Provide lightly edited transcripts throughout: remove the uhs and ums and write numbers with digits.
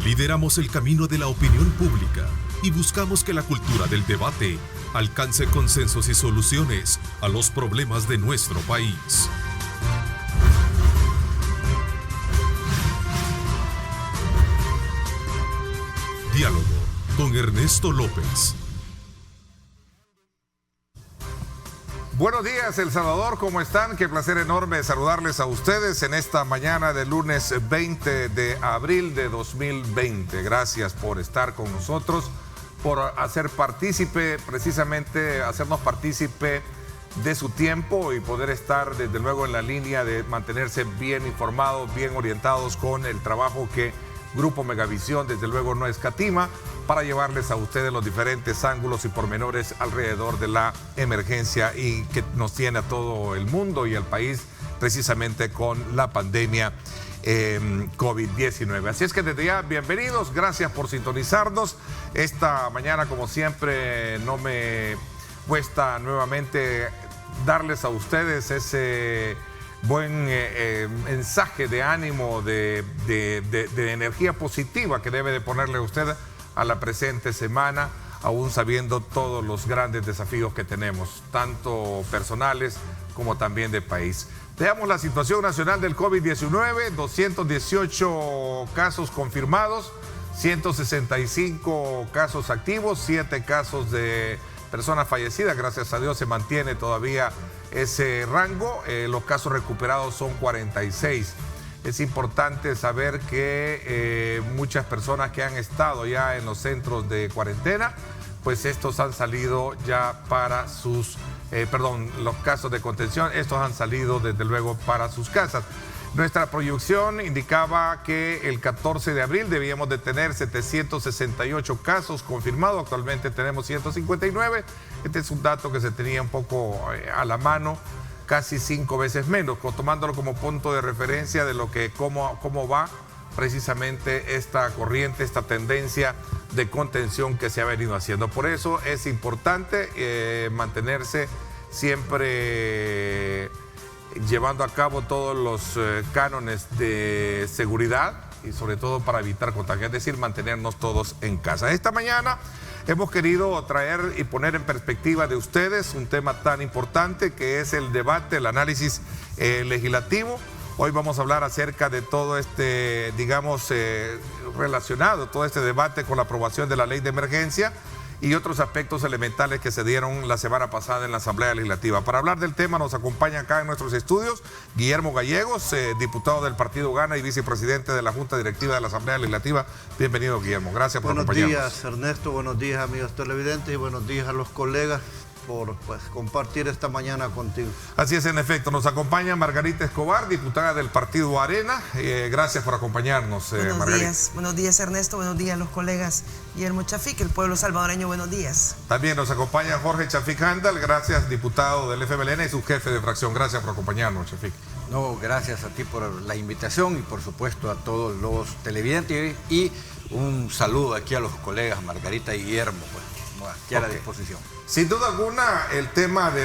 Lideramos el camino de la opinión pública y buscamos que la cultura del debate alcance consensos y soluciones a los problemas de nuestro país. Diálogo con Ernesto López. Buenos días, El Salvador, ¿cómo están? Qué placer enorme saludarles a ustedes en esta mañana del lunes 20 de abril de 2020. Gracias por estar con nosotros, por hacernos partícipe de su tiempo y poder estar desde luego en la línea de mantenerse bien informados, bien orientados con el trabajo que Grupo Megavisión desde luego no escatima para llevarles a ustedes los diferentes ángulos y pormenores alrededor de la emergencia y que nos tiene a todo el mundo y al país precisamente con la pandemia COVID-19. Así es que desde ya, bienvenidos, gracias por sintonizarnos. Esta mañana, como siempre, no me cuesta nuevamente darles a ustedes ese buen mensaje de ánimo, de energía positiva que debe de ponerle usted a la presente semana, aún sabiendo todos los grandes desafíos que tenemos, tanto personales como también de país. Veamos la situación nacional del COVID-19, 218 casos confirmados, 165 casos activos, 7 casos de personas fallecidas, gracias a Dios se mantiene todavía ese rango. Los casos recuperados son 46. Es importante saber que muchas personas que han estado ya en los centros de cuarentena, pues estos han salido ya para sus, los casos de contención, estos han salido desde luego para sus casas. Nuestra proyección indicaba que el 14 de abril debíamos de tener 768 casos confirmados, actualmente tenemos 159. Este es un dato que se tenía un poco a la mano, casi 5 veces menos, tomándolo como punto de referencia de lo que cómo va precisamente esta corriente, esta tendencia de contención que se ha venido haciendo. Por eso es importante mantenerse siempre llevando a cabo todos los cánones de seguridad y sobre todo para evitar contagios, es decir, mantenernos todos en casa. Esta mañana hemos querido traer y poner en perspectiva de ustedes un tema tan importante que es el debate, el análisis legislativo. Hoy vamos a hablar acerca de todo este, relacionado, todo este debate con la aprobación de la ley de emergencia y otros aspectos elementales que se dieron la semana pasada en la Asamblea Legislativa. Para hablar del tema nos acompaña acá en nuestros estudios Guillermo Gallegos, diputado del Partido Gana y vicepresidente de la Junta Directiva de la Asamblea Legislativa. Bienvenido, Guillermo, gracias por acompañarnos. Buenos días, Ernesto, buenos días, amigos televidentes, y buenos días a los colegas por compartir esta mañana contigo. Así es, en efecto, nos acompaña Margarita Escobar, diputada del Partido Arena. Gracias por acompañarnos, Margarita. Buenos días, Ernesto, buenos días a los colegas Guillermo Chafik, el pueblo salvadoreño, buenos días. También nos acompaña Jorge Chafik Handal, gracias, diputado del FMLN y su jefe de fracción. Gracias por acompañarnos, Chafik. No, gracias a ti por la invitación y por supuesto a todos los televidentes y un saludo aquí a los colegas Margarita y Guillermo, aquí a la disposición. Sin duda alguna, el tema de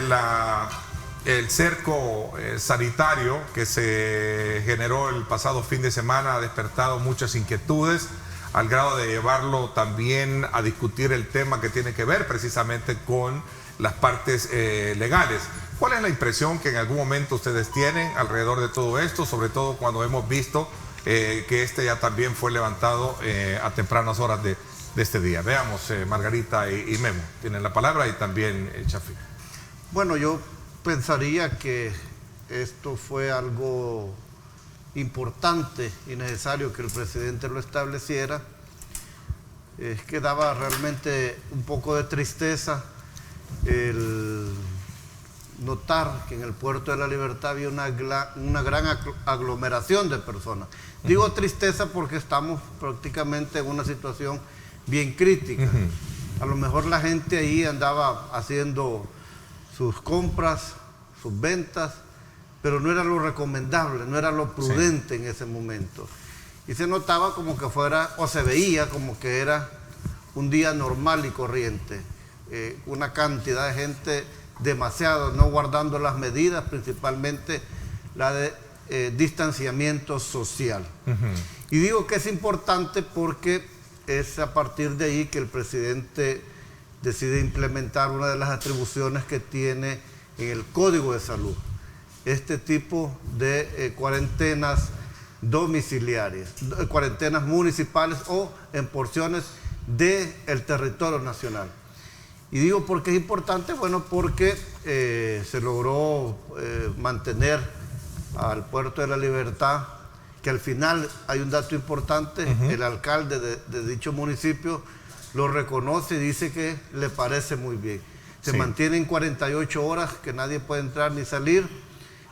el cerco sanitario que se generó el pasado fin de semana ha despertado muchas inquietudes, al grado de llevarlo también a discutir el tema que tiene que ver precisamente con las partes legales. ¿Cuál es la impresión que en algún momento ustedes tienen alrededor de todo esto, sobre todo cuando hemos visto que este ya también fue levantado a tempranas horas de este día? Veamos, Margarita y Memo tienen la palabra y también Chafik. Bueno, yo pensaría que esto fue algo importante y necesario que el presidente lo estableciera. Es que daba realmente un poco de tristeza el notar que en el Puerto de la Libertad había una gran aglomeración de personas. Digo tristeza porque estamos prácticamente en una situación bien crítica. A lo mejor la gente ahí andaba haciendo sus compras, sus ventas, pero no era lo recomendable, no era lo prudente en ese momento. Y se notaba como que fuera, o se veía como que era un día normal y corriente. Una cantidad de gente demasiado, no guardando las medidas, principalmente la de distanciamiento social. Y digo que es importante porque es a partir de ahí que el presidente decide implementar una de las atribuciones que tiene en el Código de Salud, este tipo de cuarentenas domiciliarias, cuarentenas municipales o en porciones del territorio nacional. Y digo por qué es importante, bueno, porque se logró mantener al Puerto de la Libertad, que al final hay un dato importante, el alcalde de dicho municipio lo reconoce y dice que le parece muy bien. Se mantienen 48 horas, que nadie puede entrar ni salir.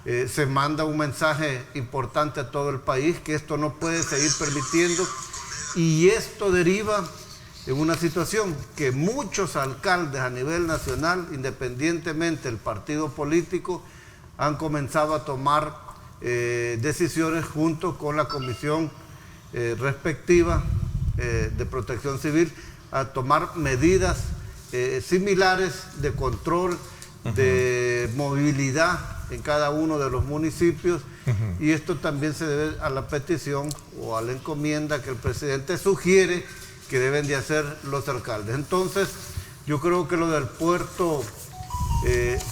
Se manda un mensaje importante a todo el país, que esto no puede seguir permitiendo, y esto deriva en una situación que muchos alcaldes a nivel nacional, independientemente del partido político, han comenzado a tomar decisiones junto con la comisión respectiva de protección civil, a tomar medidas similares de control, de movilidad en cada uno de los municipios, y esto también se debe a la petición o a la encomienda que el presidente sugiere que deben de hacer los alcaldes. Entonces, yo creo que lo del puerto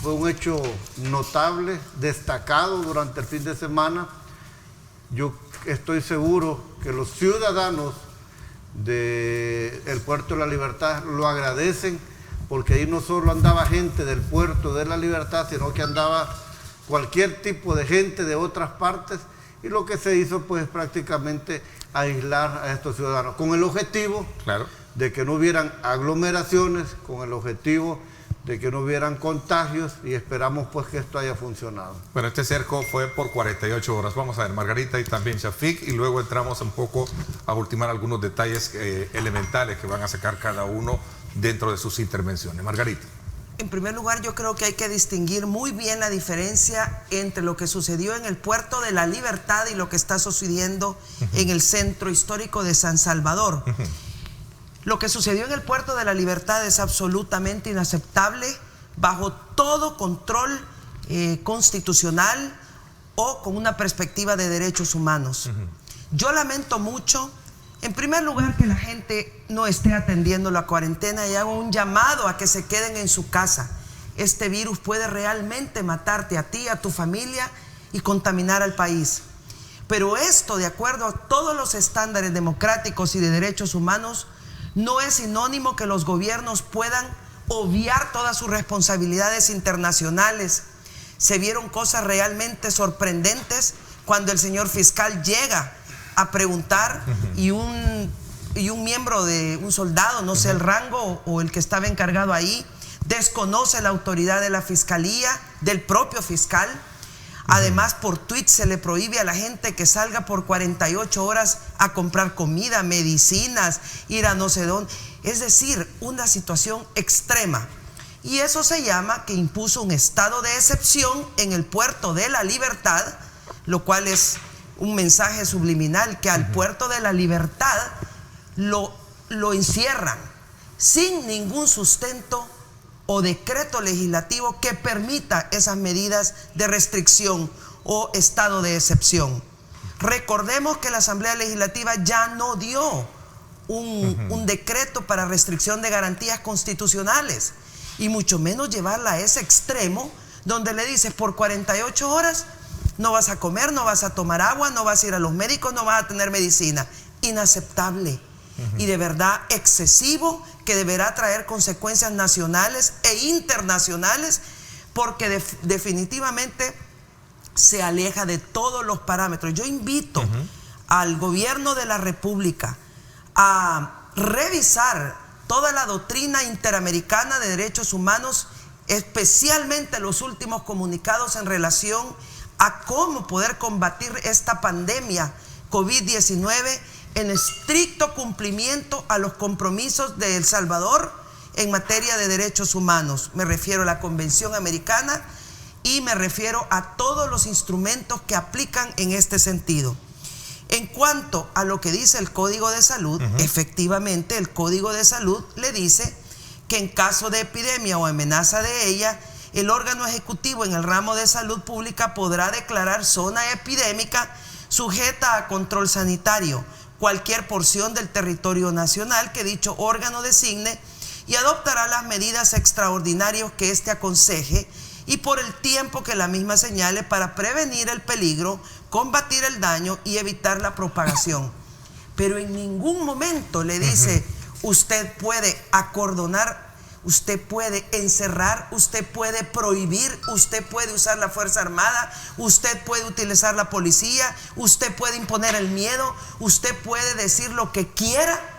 fue un hecho notable, destacado durante el fin de semana. Yo estoy seguro que los ciudadanos del Puerto de la Libertad lo agradecen, porque ahí no solo andaba gente del Puerto de la Libertad, sino que andaba cualquier tipo de gente de otras partes, y lo que se hizo pues prácticamente aislar a estos ciudadanos, con el objetivo de que no hubieran aglomeraciones, con el objetivo de que no hubieran contagios, y esperamos pues que esto haya funcionado. Bueno, este cerco fue por 48 horas. Vamos a ver, Margarita y también Shafik, y luego entramos un poco a ultimar algunos detalles elementales que van a sacar cada uno dentro de sus intervenciones. Margarita. En primer lugar, yo creo que hay que distinguir muy bien la diferencia entre lo que sucedió en el Puerto de la Libertad y lo que está sucediendo en el centro histórico de San Salvador. Lo que sucedió en el Puerto de la Libertad es absolutamente inaceptable bajo todo control constitucional o con una perspectiva de derechos humanos. Yo lamento mucho, en primer lugar, que la gente no esté atendiendo la cuarentena, y hago un llamado a que se queden en su casa. Este virus puede realmente matarte a ti, a tu familia, y contaminar al país. Pero esto, de acuerdo a todos los estándares democráticos y de derechos humanos, no es sinónimo que los gobiernos puedan obviar todas sus responsabilidades internacionales. Se vieron cosas realmente sorprendentes cuando el señor fiscal llega a preguntar y un miembro de un soldado, no sé el rango o el que estaba encargado ahí, desconoce la autoridad de la fiscalía, del propio fiscal. Además, por tweet se le prohíbe a la gente que salga por 48 horas a comprar comida, medicinas, ir a no sé dónde. Es decir, una situación extrema. Y eso se llama que impuso un estado de excepción en el Puerto de la Libertad, lo cual es un mensaje subliminal, que al Puerto de la Libertad lo encierran sin ningún sustento o decreto legislativo que permita esas medidas de restricción o estado de excepción. Recordemos que la Asamblea Legislativa ya no dio un decreto para restricción de garantías constitucionales, y mucho menos llevarla a ese extremo donde le dices por 48 horas no vas a comer, no vas a tomar agua, no vas a ir a los médicos, no vas a tener medicina. Inaceptable y de verdad excesivo, que deberá traer consecuencias nacionales e internacionales, porque definitivamente se aleja de todos los parámetros. Yo invito al gobierno de la República a revisar toda la doctrina interamericana de derechos humanos, especialmente los últimos comunicados en relación a cómo poder combatir esta pandemia COVID-19 en estricto cumplimiento a los compromisos de El Salvador en materia de derechos humanos. Me refiero a la Convención Americana y me refiero a todos los instrumentos que aplican en este sentido. En cuanto a lo que dice el Código de Salud, efectivamente el Código de Salud le dice que en caso de epidemia o amenaza de ella, el órgano ejecutivo en el ramo de salud pública podrá declarar zona epidémica sujeta a control sanitario cualquier porción del territorio nacional que dicho órgano designe y adoptará las medidas extraordinarias que éste aconseje y por el tiempo que la misma señale para prevenir el peligro, combatir el daño y evitar la propagación. Pero en ningún momento le dice, usted puede acordonar, usted puede encerrar, usted puede prohibir, usted puede usar la Fuerza Armada, usted puede utilizar la policía, usted puede imponer el miedo, usted puede decir lo que quiera.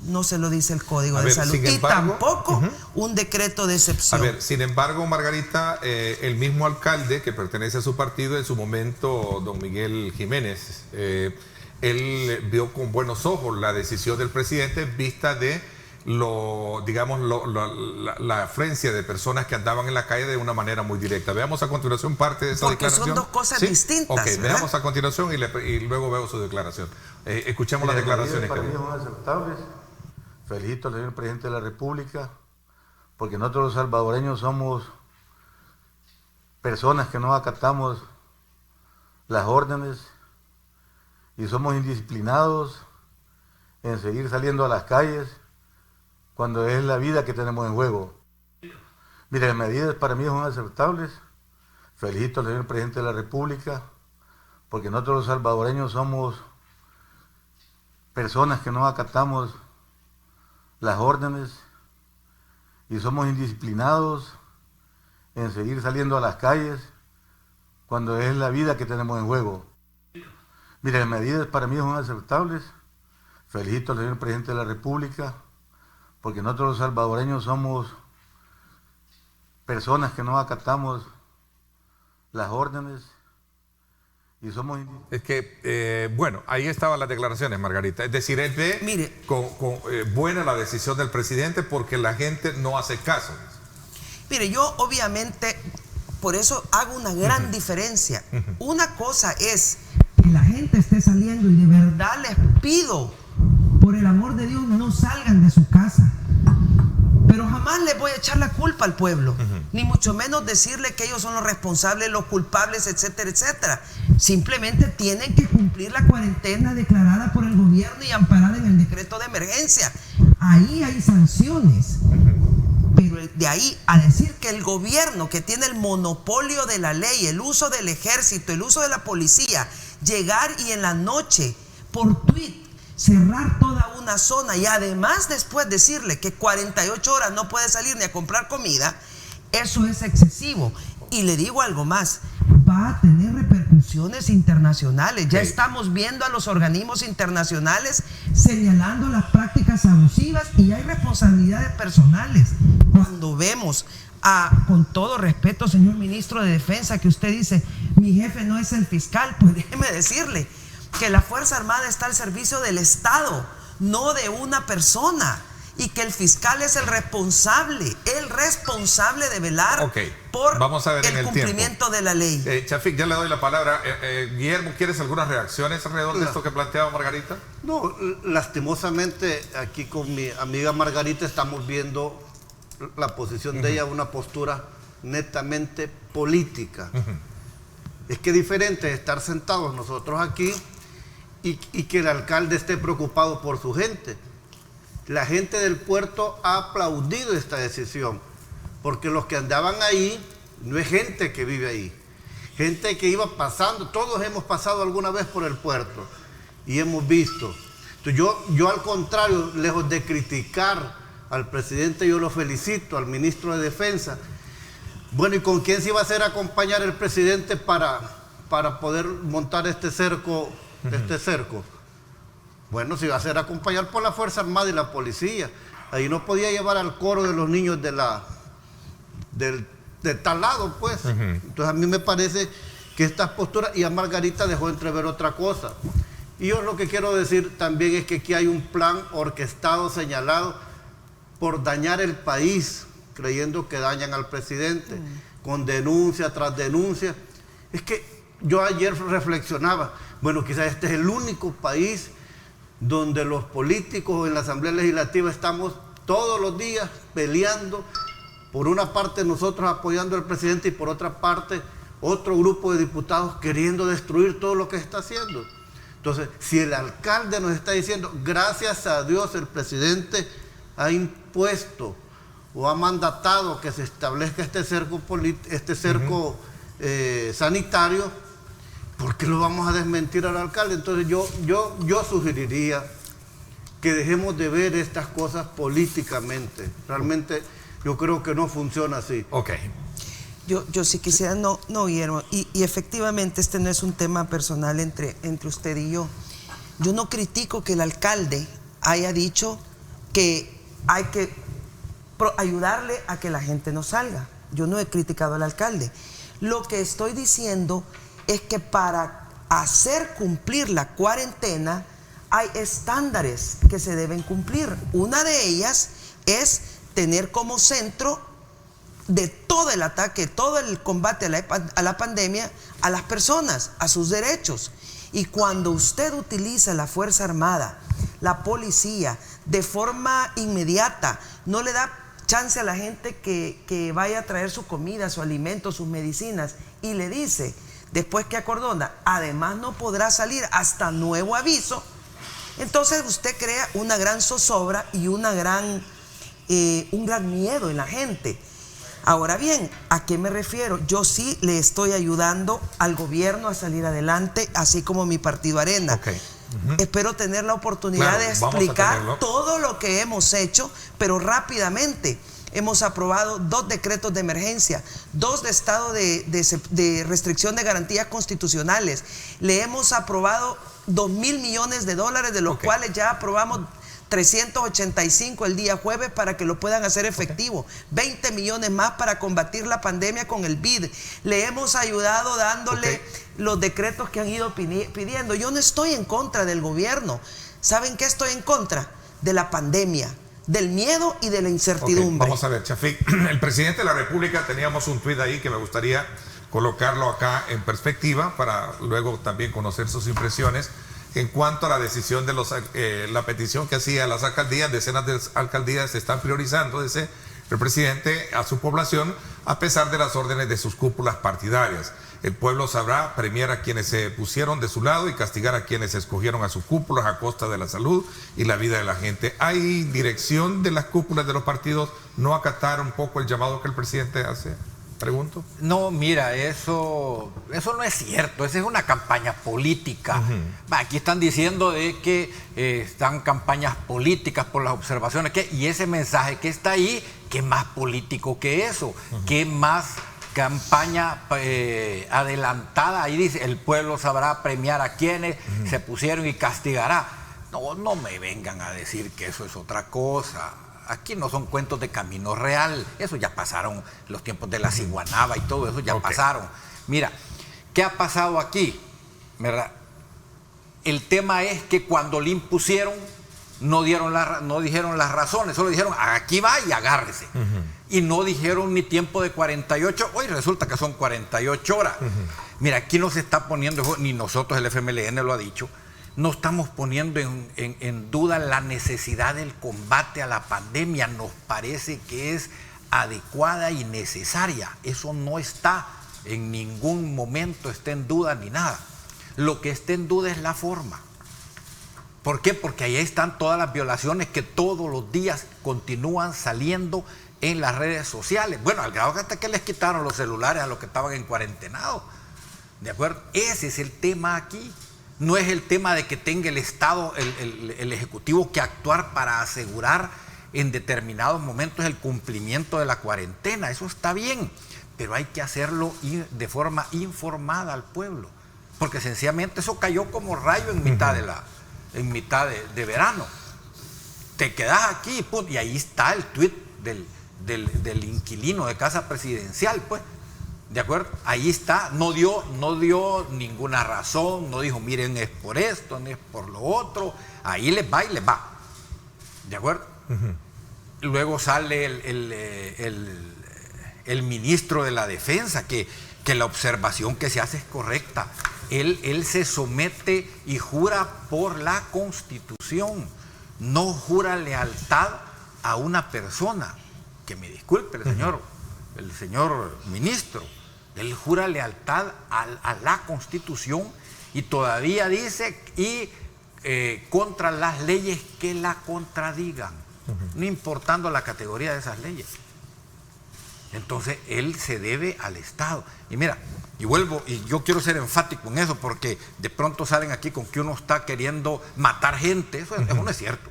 No se lo dice el Código de Salud y tampoco un decreto de excepción. A ver, sin embargo, Margarita, el mismo alcalde que pertenece a su partido en su momento, don Miguel Jiménez, él vio con buenos ojos la decisión del presidente vista de la afluencia de personas que andaban en la calle de una manera muy directa. Veamos a continuación parte de esa declaración. Porque son dos cosas distintas. Ok, veamos a continuación y luego veo su declaración. Escuchemos las declaraciones. Para mí son aceptables. Felicito al señor presidente de la República, porque nosotros los salvadoreños somos personas que no acatamos las órdenes y somos indisciplinados en seguir saliendo a las calles cuando es la vida que tenemos en juego. Mire, las medidas para mí son aceptables. Felicito al señor presidente de la República, porque nosotros los salvadoreños somos personas que no acatamos las órdenes y somos indisciplinados en seguir saliendo a las calles cuando es la vida que tenemos en juego. Mire, las medidas para mí son aceptables. Felicito al señor presidente de la República, porque nosotros los salvadoreños somos personas que no acatamos las órdenes y somos... Es que, bueno, ahí estaban las declaraciones, Margarita. Es decir, él ve buena la decisión del presidente porque la gente no hace caso. Mire, yo obviamente, por eso hago una gran diferencia. Una cosa es que la gente esté saliendo y de verdad les pido, por el amor de Dios, no salgan de su casa. Pero jamás les voy a echar la culpa al pueblo, ni mucho menos decirle que ellos son los responsables, los culpables, etcétera, etcétera. Simplemente tienen que cumplir la cuarentena declarada por el gobierno y amparada en el decreto de emergencia. Ahí hay sanciones. Pero de ahí a decir que el gobierno, que tiene el monopolio de la ley, el uso del ejército, el uso de la policía, llegar y en la noche, por tuit, cerrar toda una zona y además después decirle que 48 horas no puede salir ni a comprar comida, eso es excesivo. Y le digo algo más, va a tener repercusiones internacionales. Ya estamos viendo a los organismos internacionales señalando las prácticas abusivas y hay responsabilidades personales. Cuando vemos con todo respeto, señor ministro de Defensa, que usted dice, mi jefe no es el fiscal, pues déjeme decirle que la Fuerza Armada está al servicio del Estado, no de una persona, y que el fiscal es el responsable de velar por el cumplimiento de la ley. Chafik, ya le doy la palabra. Guillermo, ¿quieres algunas reacciones alrededor de esto que planteaba Margarita? No, lastimosamente aquí con mi amiga Margarita estamos viendo la posición de ella, una postura netamente política. Es que diferente es estar sentados nosotros aquí y que el alcalde esté preocupado por su gente. La gente del puerto ha aplaudido esta decisión, porque los que andaban ahí no es gente que vive ahí, gente que iba pasando, todos hemos pasado alguna vez por el puerto y hemos visto. Entonces yo al contrario, lejos de criticar al presidente, yo lo felicito, al ministro de Defensa. Bueno, ¿y con quién se iba a hacer acompañar el presidente para poder montar este cerco? Bueno, se iba a hacer acompañar por la Fuerza Armada y la policía. Ahí no podía llevar al coro de los niños de tal lado, pues. Entonces a mí me parece que estas posturas, y a Margarita dejó entrever otra cosa. Y yo lo que quiero decir también es que aquí hay un plan orquestado, señalado, por dañar el país, creyendo que dañan al presidente, con denuncia tras denuncia. Es que yo ayer reflexionaba, bueno, quizás este es el único país donde los políticos en la Asamblea Legislativa estamos todos los días peleando Por una parte nosotros apoyando al presidente y por otra parte otro grupo de diputados queriendo destruir todo lo que está haciendo. Entonces, si el alcalde nos está diciendo, gracias a Dios el presidente ha impuesto o ha mandatado que se establezca este cerco sanitario, ¿por qué lo vamos a desmentir al alcalde? Entonces yo sugeriría que dejemos de ver estas cosas políticamente. Realmente yo creo que no funciona así. Ok. Yo sí quisiera, no, Guillermo, y efectivamente este no es un tema personal entre usted y yo. Yo no critico que el alcalde haya dicho que hay que ayudarle a que la gente no salga. Yo no he criticado al alcalde. Lo que estoy diciendo es que para hacer cumplir la cuarentena hay estándares que se deben cumplir. Una de ellas es tener como centro de todo el ataque, todo el combate a la pandemia, a las personas, a sus derechos. Y cuando usted utiliza la Fuerza Armada, la policía, de forma inmediata, no le da chance a la gente que vaya a traer su comida, su alimento, sus medicinas, y le dice, después que acordona, además no podrá salir hasta nuevo aviso, entonces usted crea una gran zozobra y un gran miedo en la gente. Ahora bien, ¿a qué me refiero? Yo sí le estoy ayudando al gobierno a salir adelante, así como mi partido Arena. Okay. Espero tener la oportunidad de explicar todo lo que hemos hecho, pero rápidamente. Hemos aprobado 2 decretos de emergencia, 2 de estado de restricción de garantías constitucionales. Le hemos aprobado $2.000 millones, de los cuales ya aprobamos 385 el día jueves para que lo puedan hacer efectivo, 20 millones más para combatir la pandemia con el BID. Le hemos ayudado dándole los decretos que han ido pidiendo. Yo no estoy en contra del gobierno. ¿Saben qué estoy en contra? De la pandemia, del miedo y de la incertidumbre. Vamos a ver, Chafik, el presidente de la República, teníamos un tuit ahí que me gustaría colocarlo acá en perspectiva para luego también conocer sus impresiones. En cuanto a la decisión de la petición que hacía las alcaldías, decenas de alcaldías se están priorizando, dice el presidente, a su población, a pesar de las órdenes de sus cúpulas partidarias. El pueblo sabrá premiar a quienes se pusieron de su lado y castigar a quienes escogieron a sus cúpulas a costa de la salud y la vida de la gente. ¿Hay dirección de las cúpulas de los partidos no acatar un poco el llamado que el presidente hace? Pregunto. No, mira, eso no es cierto, esa es una campaña política. Aquí están diciendo de que están campañas políticas por las observaciones, y ese mensaje que está ahí, ¿qué más político que eso? ¿Qué más campaña adelantada? Ahí dice, el pueblo sabrá premiar a quienes se pusieron y castigará. No me vengan a decir que eso es otra cosa. Aquí no son cuentos de camino real, eso ya pasaron, los tiempos de la ciguanaba y todo eso ya pasaron. Mira, ¿qué ha pasado aquí? ¿Verdad? El tema es que cuando le impusieron no dijeron las razones, solo dijeron aquí va y agárrese. Y no dijeron ni tiempo de 48, hoy resulta que son 48 horas. Mira, aquí no se está poniendo, ni nosotros el FMLN lo ha dicho, no estamos poniendo en duda la necesidad del combate a la pandemia. Nos parece que es adecuada y necesaria. Eso no está en ningún momento, está en duda ni nada. Lo que está en duda es la forma. ¿Por qué? Porque ahí están todas las violaciones que todos los días continúan saliendo en las redes sociales. Bueno, al grado que hasta que les quitaron los celulares a los que estaban en cuarentenado. ¿De acuerdo? Ese es el tema aquí. No es el tema de que tenga el Estado, el Ejecutivo, que actuar para asegurar en determinados momentos el cumplimiento de la cuarentena. Eso está bien, pero hay que hacerlo de forma informada al pueblo, porque sencillamente eso cayó como rayo en mitad de verano. Te quedas aquí, y ahí está el tuit del inquilino de Casa Presidencial, pues. ¿De acuerdo? Ahí está, no dio ninguna razón, no dijo, miren, es por esto, no es por lo otro, ahí les va y les va. ¿De acuerdo? Luego sale el ministro de la Defensa, que la observación que se hace es correcta. Él se somete y jura por la Constitución, no jura lealtad a una persona. que me disculpe el señor ministro, él jura lealtad a la Constitución y todavía dice contra las leyes que la contradigan, no importando la categoría de esas leyes. Entonces él se debe al Estado. Y mira, y vuelvo, y yo quiero ser enfático en eso, porque de pronto salen aquí con que uno está queriendo matar gente. Eso no es cierto.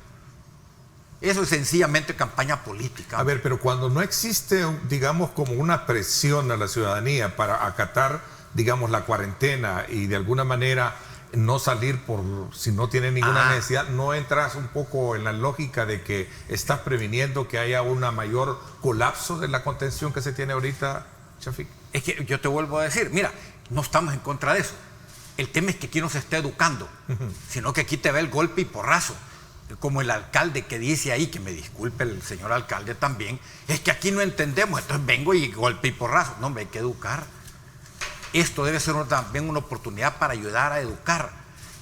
Eso es sencillamente campaña política. A ver, pero cuando no existe, digamos, como una presión a la ciudadanía para acatar, digamos, la cuarentena y de alguna manera no salir si no tiene ninguna necesidad, ¿no entras un poco en la lógica de que estás previniendo que haya una mayor colapso de la contención que se tiene ahorita, Shafiq? Es que yo te vuelvo a decir, mira, no estamos en contra de eso. El tema es que aquí no se está educando, sino que aquí te ve el golpe y porrazo. Como el alcalde que dice ahí, que me disculpe el señor alcalde también, es que aquí no entendemos, entonces vengo y golpe y porrazo. No, hombre, hay que educar. Esto debe ser también una oportunidad para ayudar a educar,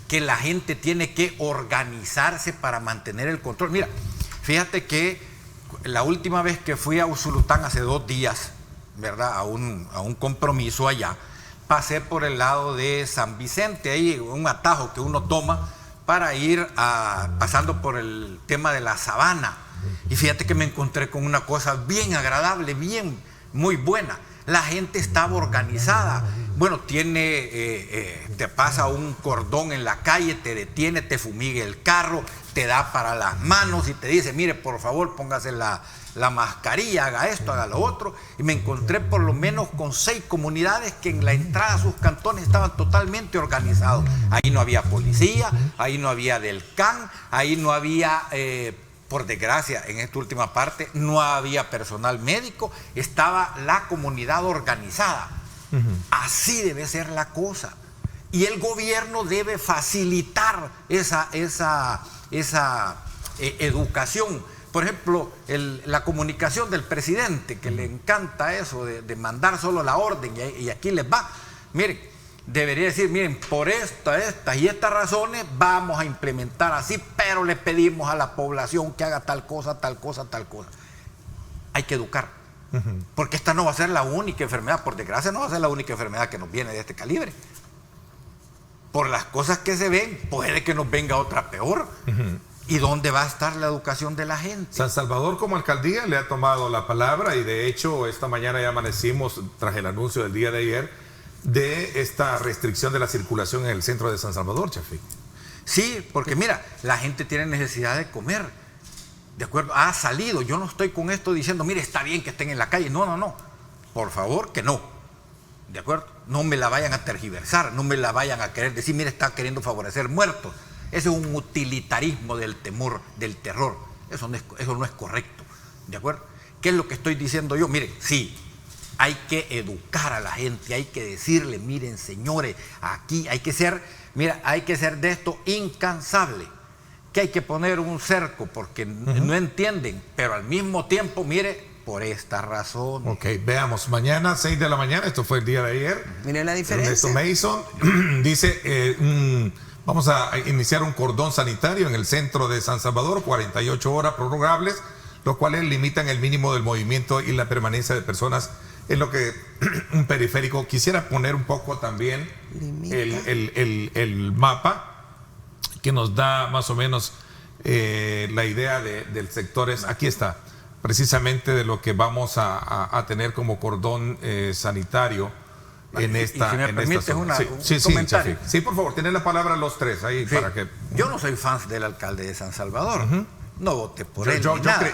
que la gente tiene que organizarse para mantener el control. Mira, fíjate que la última vez que fui a Usulután hace 2 días, ¿verdad? A un compromiso allá, pasé por el lado de San Vicente, ahí un atajo que uno toma para ir pasando por el tema de la sabana. Y fíjate que me encontré con una cosa bien agradable, muy buena. La gente estaba organizada. Bueno, te pasa un cordón en la calle, te detiene, te fumiga el carro, te da para las manos y te dice, mire, por favor, póngase la mascarilla, haga esto, haga lo otro. Y me encontré por lo menos con 6 comunidades que en la entrada a sus cantones estaban totalmente organizados. Ahí no había policía, ahí no había del CAN, ahí no había... por desgracia, en esta última parte, no había personal médico, estaba la comunidad organizada. Así debe ser la cosa. Y el gobierno debe facilitar esa educación. Por ejemplo, la comunicación del presidente, que le encanta eso de mandar solo la orden y aquí les va. Miren, debería decir, miren, por estas y estas razones vamos a implementar así, pero le pedimos a la población que haga tal cosa, tal cosa, tal cosa. Hay que educar, porque esta no va a ser la única enfermedad, por desgracia no va a ser la única enfermedad que nos viene de este calibre. Por las cosas que se ven, puede que nos venga otra peor. ¿Y dónde va a estar la educación de la gente? San Salvador como alcaldía le ha tomado la palabra y de hecho esta mañana ya amanecimos tras el anuncio del día de ayer de esta restricción de la circulación en el centro de San Salvador, Shafiq. Sí, porque mira, la gente tiene necesidad de comer, ¿de acuerdo? Ha salido, yo no estoy con esto diciendo, mire, está bien que estén en la calle, no, por favor que no, ¿de acuerdo? No me la vayan a tergiversar, no me la vayan a querer decir, mire, está queriendo favorecer muertos. Ese es un utilitarismo del temor, del terror, eso no es correcto, ¿de acuerdo? ¿Qué es lo que estoy diciendo yo? Mire, sí, hay que educar a la gente, hay que decirle, miren señores, aquí hay que ser de esto incansable, que hay que poner un cerco porque no entienden, pero al mismo tiempo, mire, por esta razón. Ok, veamos, mañana 6 de la mañana, esto fue el día de ayer. Miren la diferencia. Ernesto Mason dice, vamos a iniciar un cordón sanitario en el centro de San Salvador, 48 horas prorrogables, los cuales limitan el mínimo del movimiento y la permanencia de personas en lo que un periférico. Quisiera poner un poco también el mapa que nos da más o menos la idea del sector. Aquí está, precisamente de lo que vamos a tener como cordón sanitario en esta. Y si me permites un comentario. Sí, por favor, tienen la palabra los tres ahí para que. Yo no soy fan del alcalde de San Salvador. No voté por él.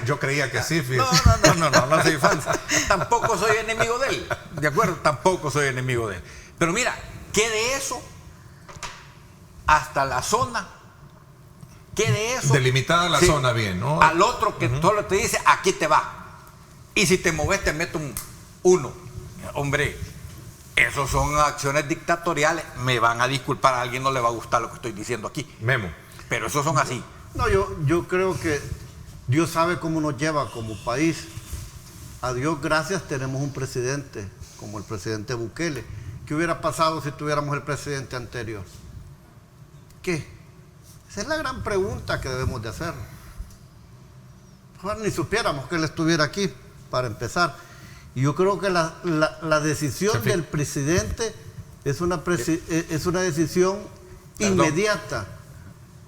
Yo creía que sí, fíjate. No soy fan. Tampoco soy enemigo de él. ¿De acuerdo? Tampoco soy enemigo de él. Pero mira, ¿qué de eso? Hasta la zona. ¿Qué de eso? Delimitada la zona bien, ¿no? Al otro que solo te dice, aquí te va. Y si te mueves, te meto un 1. Hombre, esos son acciones dictatoriales. Me van a disculpar, a alguien no le va a gustar lo que estoy diciendo aquí. Memo. Pero esos son así. No, yo creo que Dios sabe cómo nos lleva como país. A Dios gracias tenemos un presidente, como el presidente Bukele. ¿Qué hubiera pasado si tuviéramos el presidente anterior? ¿Qué? Esa es la gran pregunta que debemos de hacer. Mejor ni supiéramos que él estuviera aquí para empezar. Y yo creo que la decisión del presidente es una decisión inmediata,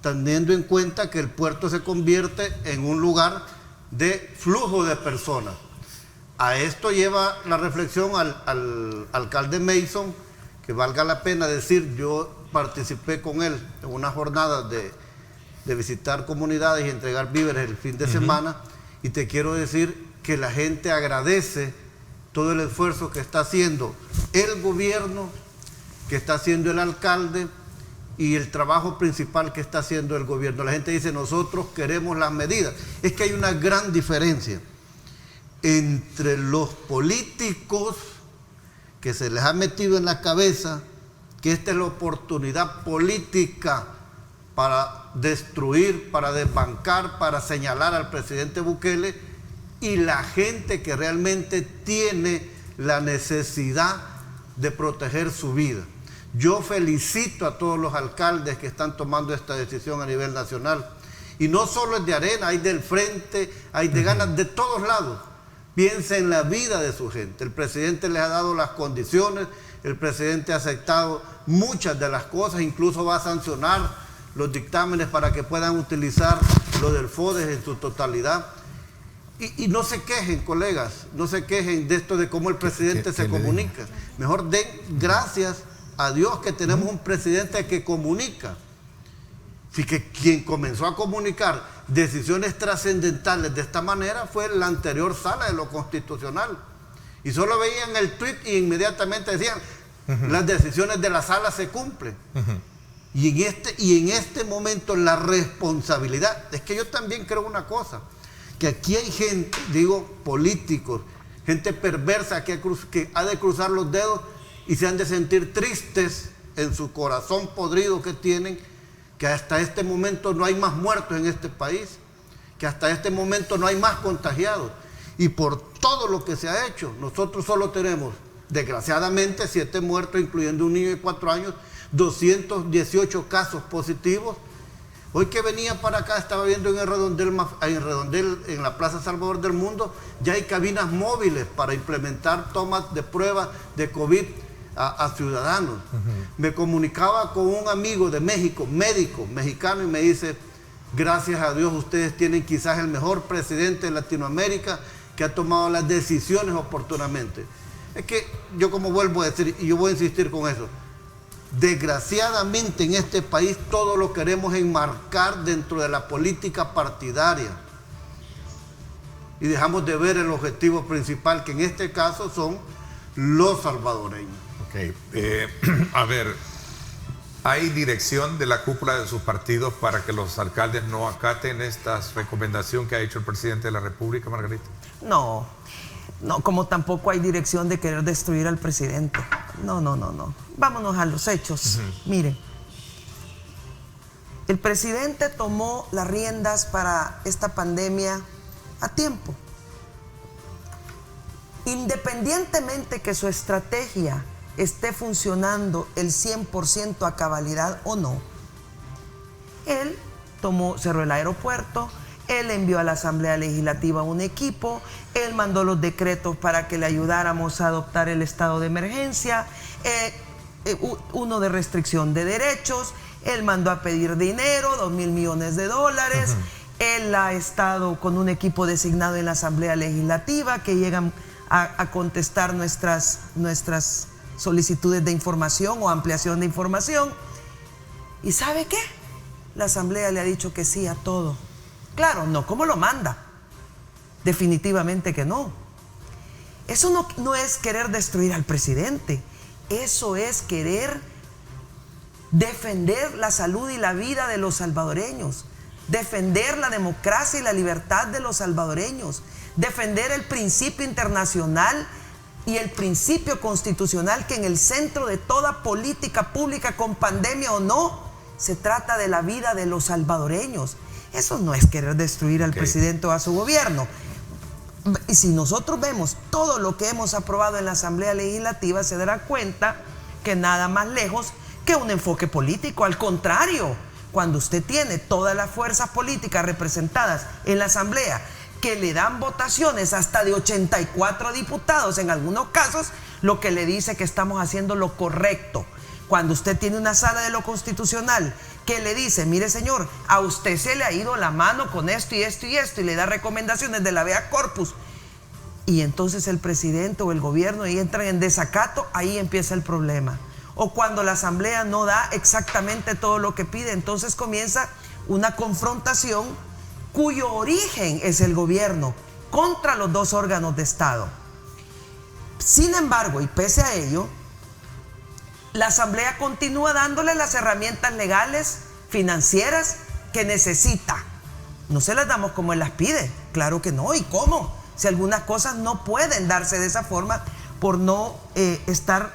teniendo en cuenta que el puerto se convierte en un lugar de flujo de personas. A esto lleva la reflexión al alcalde Mason, que valga la pena decir, yo participé con él en una jornada de visitar comunidades y entregar víveres el fin de semana, y te quiero decir que la gente agradece todo el esfuerzo que está haciendo el gobierno, que está haciendo el alcalde, y el trabajo principal que está haciendo el gobierno. La gente dice, nosotros queremos las medidas. Es que hay una gran diferencia entre los políticos que se les ha metido en la cabeza que esta es la oportunidad política para destruir, para desbancar, para señalar al presidente Bukele, y la gente que realmente tiene la necesidad de proteger su vida. Yo felicito a todos los alcaldes que están tomando esta decisión a nivel nacional. Y no solo es de Arena, hay del Frente, hay de Ganas, de todos lados. Piensa en la vida de su gente. El presidente les ha dado las condiciones, el presidente ha aceptado muchas de las cosas, incluso va a sancionar los dictámenes para que puedan utilizar lo del FODES en su totalidad. Y no se quejen, colegas, no se quejen de esto de cómo el presidente se comunica. Mejor den gracias a Dios que tenemos un presidente que comunica. Así que quien comenzó a comunicar decisiones trascendentales de esta manera fue la anterior sala de lo constitucional. Y solo veían el tuit y inmediatamente decían, las decisiones de la sala se cumplen. Y en este momento la responsabilidad, es que yo también creo una cosa, que aquí hay gente, digo políticos, gente perversa que ha de cruzar los dedos y se han de sentir tristes en su corazón podrido que tienen, que hasta este momento no hay más muertos en este país, que hasta este momento no hay más contagiados. Y por todo lo que se ha hecho, nosotros solo tenemos, desgraciadamente, 7 muertos, incluyendo un niño de 4 años, 218 casos positivos. Hoy que venía para acá, estaba viendo en el Redondel, en la Plaza Salvador del Mundo, ya hay cabinas móviles para implementar tomas de pruebas de COVID a ciudadanos. Me comunicaba con un amigo de México, médico mexicano, y me dice, gracias a Dios ustedes tienen quizás el mejor presidente de Latinoamérica que ha tomado las decisiones oportunamente. Es que yo, como vuelvo a decir, y yo voy a insistir con eso, desgraciadamente en este país todo lo queremos enmarcar dentro de la política partidaria y dejamos de ver el objetivo principal, que en este caso son los salvadoreños. A ver, ¿hay dirección de la cúpula de sus partidos para que los alcaldes no acaten esta recomendación que ha hecho el presidente de la República, Margarita? No, como tampoco hay dirección de querer destruir al presidente. No. Vámonos a los hechos. Miren, el presidente tomó las riendas para esta pandemia a tiempo. Independientemente que su estrategia esté funcionando el 100% a cabalidad o no, él cerró el aeropuerto, él envió a la Asamblea Legislativa un equipo, él mandó los decretos para que le ayudáramos a adoptar el estado de emergencia, uno de restricción de derechos, él mandó a pedir dinero, $2,000 millones. Él ha estado con un equipo designado en la Asamblea Legislativa que llegan a contestar nuestras solicitudes de información o ampliación de información. ¿Y sabe qué? La Asamblea le ha dicho que sí a todo. Claro, no como lo manda. Definitivamente que no. Eso no es querer destruir al presidente. Eso es querer defender la salud y la vida de los salvadoreños, defender la democracia y la libertad de los salvadoreños, defender el principio internacional y el principio constitucional, que en el centro de toda política pública, con pandemia o no, se trata de la vida de los salvadoreños. Eso no es querer destruir al presidente o a su gobierno. Y si nosotros vemos todo lo que hemos aprobado en la Asamblea Legislativa, se dará cuenta que nada más lejos que un enfoque político. Al contrario, cuando usted tiene todas las fuerzas políticas representadas en la Asamblea, que le dan votaciones hasta de 84 diputados en algunos casos, lo que le dice que estamos haciendo lo correcto. Cuando usted tiene una sala de lo constitucional que le dice, mire señor, a usted se le ha ido la mano con esto y esto y esto, y le da recomendaciones de la habeas corpus, y entonces el presidente o el gobierno ahí entran en desacato, ahí empieza el problema. O cuando la asamblea no da exactamente todo lo que pide, entonces comienza una confrontación cuyo origen es el gobierno contra los dos órganos de Estado. Sin embargo, y pese a ello, la asamblea continúa dándole las herramientas legales, financieras que necesita. No se las damos como él las pide, claro que no. ¿Y cómo? Si algunas cosas no pueden darse de esa forma por no estar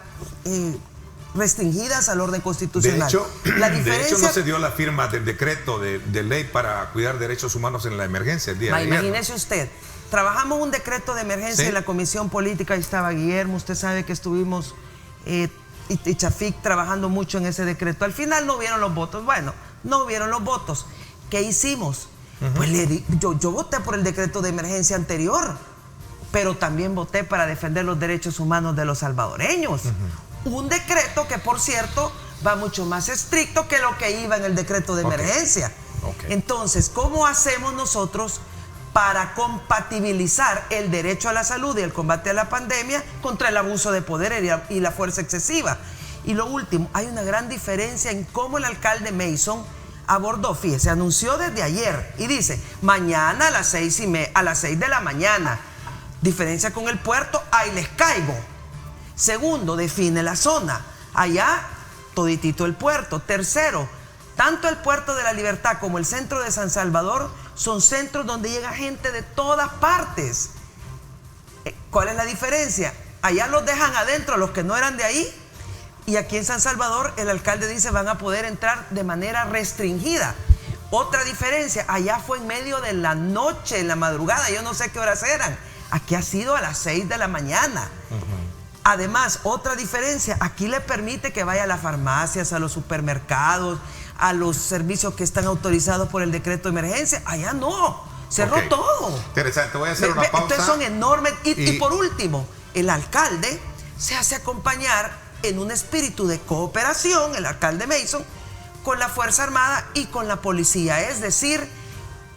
restringidas al orden constitucional. De hecho, no se dio la firma del decreto de ley para cuidar derechos humanos en la emergencia el día de ayer. Imagínese usted, trabajamos un decreto de emergencia en la Comisión Política, ahí estaba Guillermo, usted sabe que estuvimos y Chafik trabajando mucho en ese decreto. Al final no hubieron los votos. Bueno, no hubieron los votos. ¿Qué hicimos? Pues yo voté por el decreto de emergencia anterior, pero también voté para defender los derechos humanos de los salvadoreños. Un decreto que, por cierto, va mucho más estricto que lo que iba en el decreto de emergencia. Entonces, ¿cómo hacemos nosotros para compatibilizar el derecho a la salud y el combate a la pandemia contra el abuso de poder y la fuerza excesiva? Y lo último, hay una gran diferencia en cómo el alcalde Mason abordó. Fíjese, anunció desde ayer y dice, mañana a las 6 de la mañana. Diferencia con el puerto, ahí les caigo. Segundo, define la zona. Allá, toditito el puerto. Tercero, tanto el puerto de la Libertad como el centro de San Salvador son centros donde llega gente de todas partes. ¿Cuál es la diferencia? Allá los dejan adentro a los que no eran de ahí, y aquí en San Salvador el alcalde dice van a poder entrar de manera restringida. Otra diferencia, allá fue en medio de la noche, en la madrugada, yo no sé qué horas eran. Aquí ha sido a las 6 de la mañana. Además, otra diferencia, aquí le permite que vaya a las farmacias, a los supermercados, a los servicios que están autorizados por el decreto de emergencia. Allá no, cerró todo. Interesante, voy a hacer una pausa. Entonces son enormes. Y por último, el alcalde se hace acompañar en un espíritu de cooperación, el alcalde Mason, con la Fuerza Armada y con la policía. Es decir,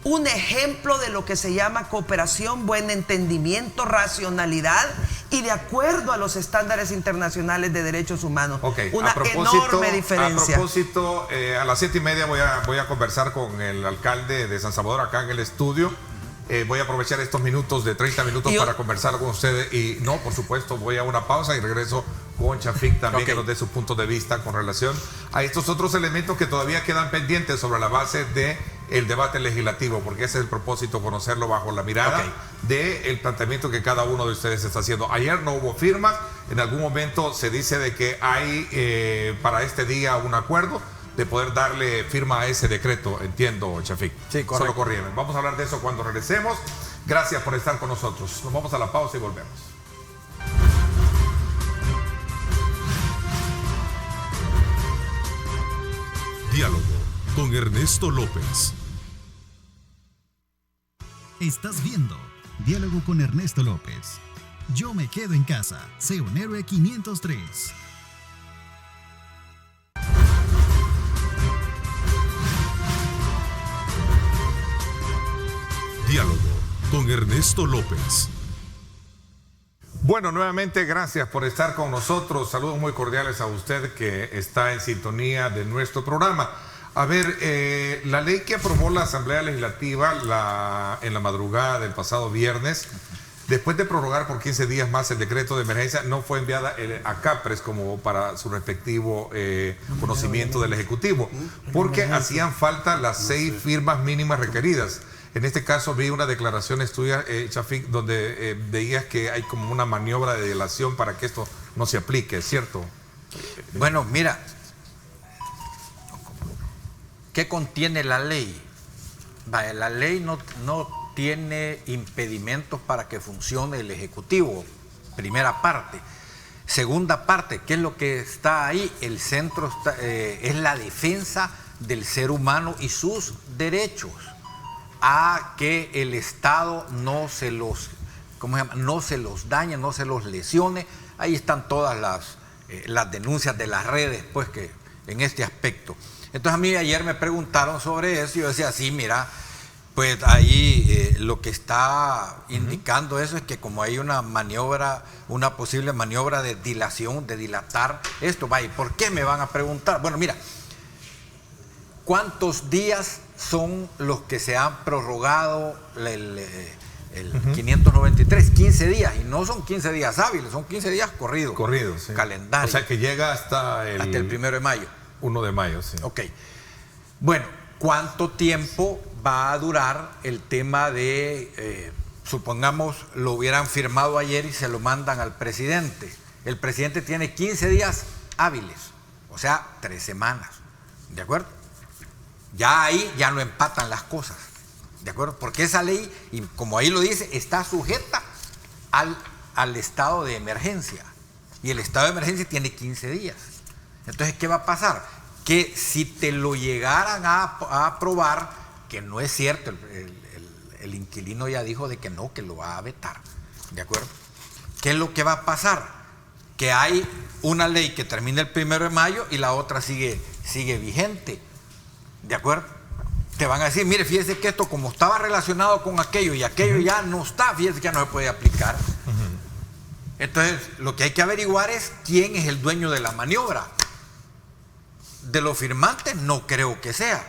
un ejemplo de lo que se llama cooperación, buen entendimiento, racionalidad y de acuerdo a los estándares internacionales de derechos humanos. Una enorme diferencia. A propósito, a las 7:30 voy a conversar con el alcalde de San Salvador acá en el estudio. Voy a aprovechar estos minutos de 30 minutos para conversar con ustedes. Y no, por supuesto, voy a una pausa y regreso con Chafik también, que nos dé su punto de vista con relación a estos otros elementos que todavía quedan pendientes sobre la base del debate legislativo, porque ese es el propósito, conocerlo bajo la mirada del planteamiento que cada uno de ustedes está haciendo. Ayer no hubo firmas, en algún momento se dice de que hay para este día un acuerdo de poder darle firma a ese decreto, entiendo, Chafik. Sí, correcto. Solo corriendo. Vamos a hablar de eso cuando regresemos. Gracias por estar con nosotros. Nos vamos a la pausa y volvemos. Diálogo con Ernesto López. Estás viendo Diálogo con Ernesto López. Yo me quedo en casa. Sé un héroe 503. Diálogo con Ernesto López. Bueno, nuevamente gracias por estar con nosotros. Saludos muy cordiales a usted que está en sintonía de nuestro programa. A ver, la ley que aprobó la Asamblea Legislativa en la madrugada del pasado viernes, después de prorrogar por 15 días más el decreto de emergencia, no fue enviada a CAPRES como para su respectivo conocimiento del Ejecutivo, porque hacían falta las 6 firmas mínimas requeridas. En este caso vi unas declaraciones tuyas, Chafik, donde veías que hay como una maniobra de dilación para que esto no se aplique, ¿cierto? Bueno, mira, ¿qué contiene la ley? Vaya, la ley no tiene impedimentos para que funcione el Ejecutivo, primera parte. Segunda parte, ¿qué es lo que está ahí? El centro es la defensa del ser humano y sus derechos. a que el Estado no se los, no se los dañe, no se los lesione. Ahí están todas las denuncias de las redes, pues, que en este aspecto. Entonces a mí ayer me preguntaron sobre eso y yo decía, sí, mira, pues ahí lo que está indicando eso es que como hay una maniobra, una posible maniobra de dilación, de dilatar esto, vaya, ¿por qué me van a preguntar? Bueno, mira, ¿cuántos días son los que se han prorrogado el 593? 15 días, y no son 15 días hábiles, son 15 días corridos. Corridos, sí. Calendario. O sea que llega hasta el 1 de mayo. 1 de mayo, sí. Ok. Bueno, ¿cuánto tiempo va a durar el tema de, supongamos, lo hubieran firmado ayer y se lo mandan al presidente? El presidente tiene 15 días hábiles, o sea, 3 semanas, ¿de acuerdo? Ya ahí ya no empatan las cosas, ¿de acuerdo? Porque esa ley, y como ahí lo dice, está sujeta al estado de emergencia. Y el estado de emergencia tiene 15 días. Entonces, ¿qué va a pasar? Que si te lo llegaran a aprobar, que no es cierto, el inquilino ya dijo de que no, que lo va a vetar, ¿de acuerdo? ¿Qué es lo que va a pasar? Que hay una ley que termina el 1 de mayo y la otra sigue vigente, ¿de acuerdo? Te van a decir, mire, fíjese que esto como estaba relacionado con aquello y aquello ya no está, fíjese que ya no se puede aplicar. Entonces, lo que hay que averiguar es quién es el dueño de la maniobra. De los firmantes no creo que sea.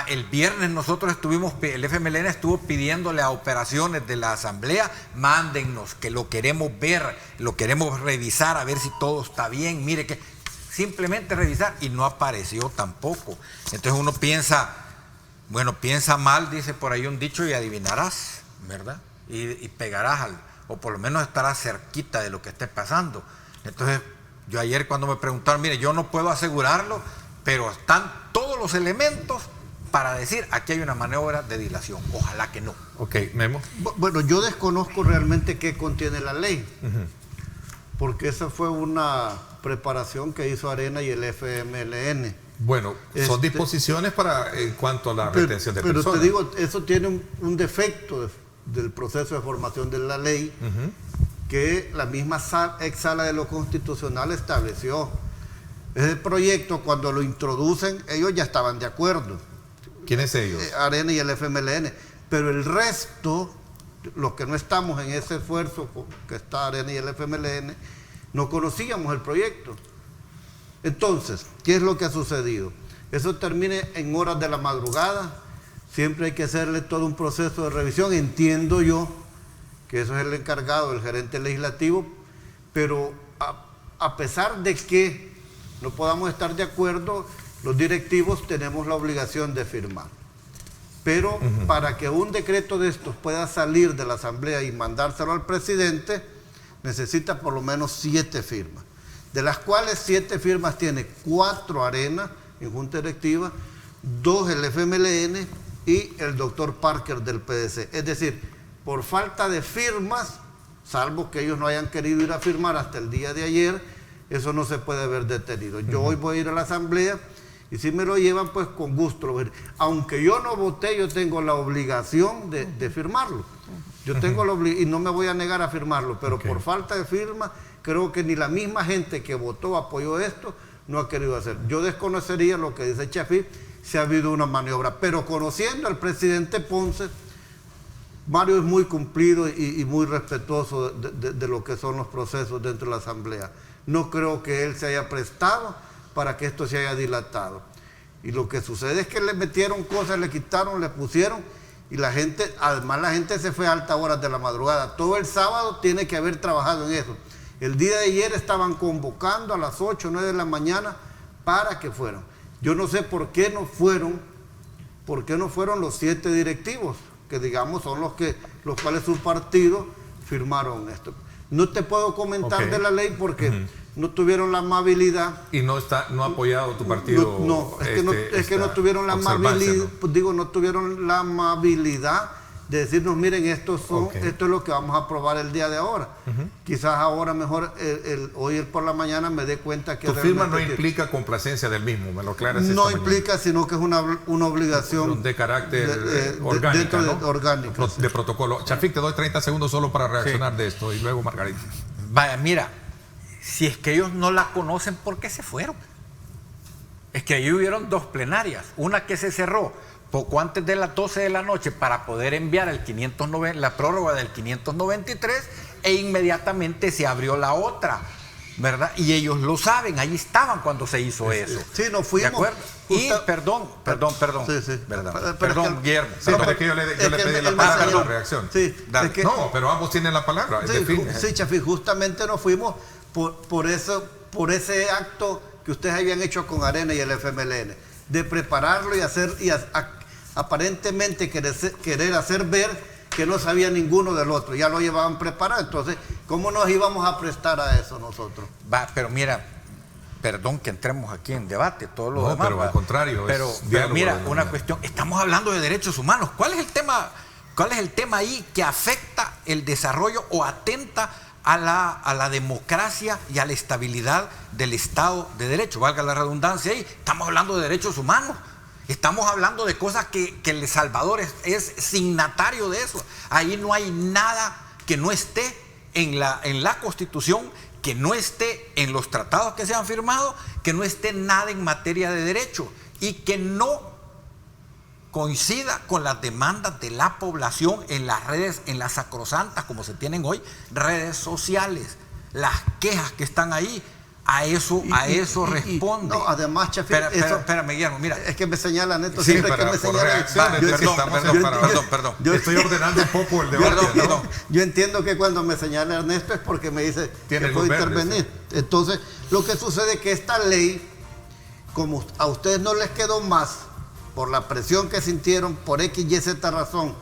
El viernes nosotros el FMLN estuvo pidiéndole a operaciones de la asamblea, mándennos, que lo queremos ver, lo queremos revisar, a ver si todo está bien, mire que simplemente revisar, y no apareció tampoco. Entonces uno piensa, bueno, piensa mal, dice por ahí un dicho, y adivinarás, ¿verdad? Y pegarás o por lo menos estarás cerquita de lo que esté pasando. Entonces, yo ayer cuando me preguntaron, mire, yo no puedo asegurarlo, pero están todos los elementos para decir, aquí hay una maniobra de dilación. Ojalá que no. Ok, Memo. Bueno, yo desconozco realmente qué contiene la ley, porque esa fue una preparación que hizo Arena y el FMLN. Bueno, son disposiciones para en cuanto a la retención de personas. Pero te digo, eso tiene un defecto del proceso de formación de la ley, que la misma ex sala de lo constitucional estableció. Ese proyecto, cuando lo introducen, ellos ya estaban de acuerdo. ¿Quiénes ellos? Arena y el FMLN. Pero el resto, los que no estamos en ese esfuerzo que está Arena y el FMLN, no conocíamos el proyecto. Entonces, ¿qué es lo que ha sucedido? Eso termina en horas de la madrugada. Siempre hay que hacerle todo un proceso de revisión. Entiendo yo que eso es el encargado, el gerente legislativo, pero a pesar de que no podamos estar de acuerdo, los directivos tenemos la obligación de firmar. Pero para que un decreto de estos pueda salir de la asamblea y mandárselo al presidente, necesita por lo menos 7 firmas, de las cuales 7 firmas tiene 4 Arena en junta directiva, 2 el FMLN y el doctor Parker del PDC. Es decir, por falta de firmas, salvo que ellos no hayan querido ir a firmar hasta el día de ayer, eso no se puede ver detenido. Yo hoy voy a ir a la asamblea y si me lo llevan, pues con gusto lo veré. Aunque yo no voté, yo tengo la obligación de firmarlo. Yo tengo la obligación y no me voy a negar a firmarlo, pero por falta de firma, creo que ni la misma gente que votó, apoyó esto, no ha querido hacer. Yo desconocería lo que dice Chafí, si ha habido una maniobra, pero conociendo al presidente Ponce, Mario es muy cumplido y muy respetuoso de lo que son los procesos dentro de la asamblea. No creo que él se haya prestado para que esto se haya dilatado. Y lo que sucede es que le metieron cosas, le quitaron, le pusieron, y la gente, además la gente se fue a altas horas de la madrugada. Todo el sábado tiene que haber trabajado en eso. El día de ayer estaban convocando a las 8 o 9 de la mañana para que fueran. Yo no sé por qué no fueron los 7 directivos, que digamos son los cuales su partido firmaron esto. No te puedo comentar de la ley porque no tuvieron la amabilidad. ¿Y no ha apoyado tu partido? No, es que no tuvieron la amabilidad, no tuvieron la amabilidad de decirnos, miren, esto es lo que vamos a aprobar el día de ahora. Quizás ahora mejor, hoy por la mañana me dé cuenta que... Tu firma no implica complacencia del mismo, me lo aclaras esta No implica, sino que es una obligación... De carácter orgánica, dentro ¿no? de orgánica. De protocolo. Chafik, te doy 30 segundos solo para reaccionar de esto, y luego Margarita. Vaya, mira, si es que ellos no la conocen, ¿por qué se fueron? Es que ahí hubieron 2 plenarias, una que se cerró poco antes de las 12 de la noche para poder enviar la prórroga del 593 e inmediatamente se abrió la otra, ¿verdad? Y ellos lo saben, ahí estaban cuando se hizo eso. Sí, nos fuimos. ¿De acuerdo? Y perdón. Sí. ¿Verdad? Perdón, Guillermo. Sí, pero es que yo le pedí la palabra para la reacción. Sí, no, pero ambos tienen la palabra. Sí, Chafik, justamente nos fuimos por ese acto que ustedes habían hecho con Arena y el FMLN, de prepararlo y hacer aparentemente querer hacer ver que no sabía ninguno del otro, ya lo llevaban preparado. Entonces, ¿cómo nos íbamos a prestar a eso nosotros? Pero mira, perdón que entremos aquí en debate, todo lo demás. Pero al contrario, pero mira, una cuestión, estamos hablando de derechos humanos. ¿Cuál es el tema ahí que afecta el desarrollo o atenta a la democracia y a la estabilidad del Estado de Derecho? Valga la redundancia ahí, estamos hablando de derechos humanos. Estamos hablando de cosas que El Salvador es signatario de eso. Ahí no hay nada que no esté en la Constitución, que no esté en los tratados que se han firmado, que no esté nada en materia de derecho y que no coincida con las demandas de la población en las redes, en las sacrosantas, como se tienen hoy, redes sociales. Las quejas que están ahí, a eso responde. No, además, Chafik, espérame, Guillermo, mira. Es que me señalan esto, Sí, siempre que me señalan. Perdón. Yo estoy ordenando un poco el debate. Perdón. Yo entiendo que cuando me señala Ernesto es porque me dice que puedo intervenir. Entonces, lo que sucede es que esta ley, como a ustedes no les quedó más, por la presión que sintieron por X y Z razón,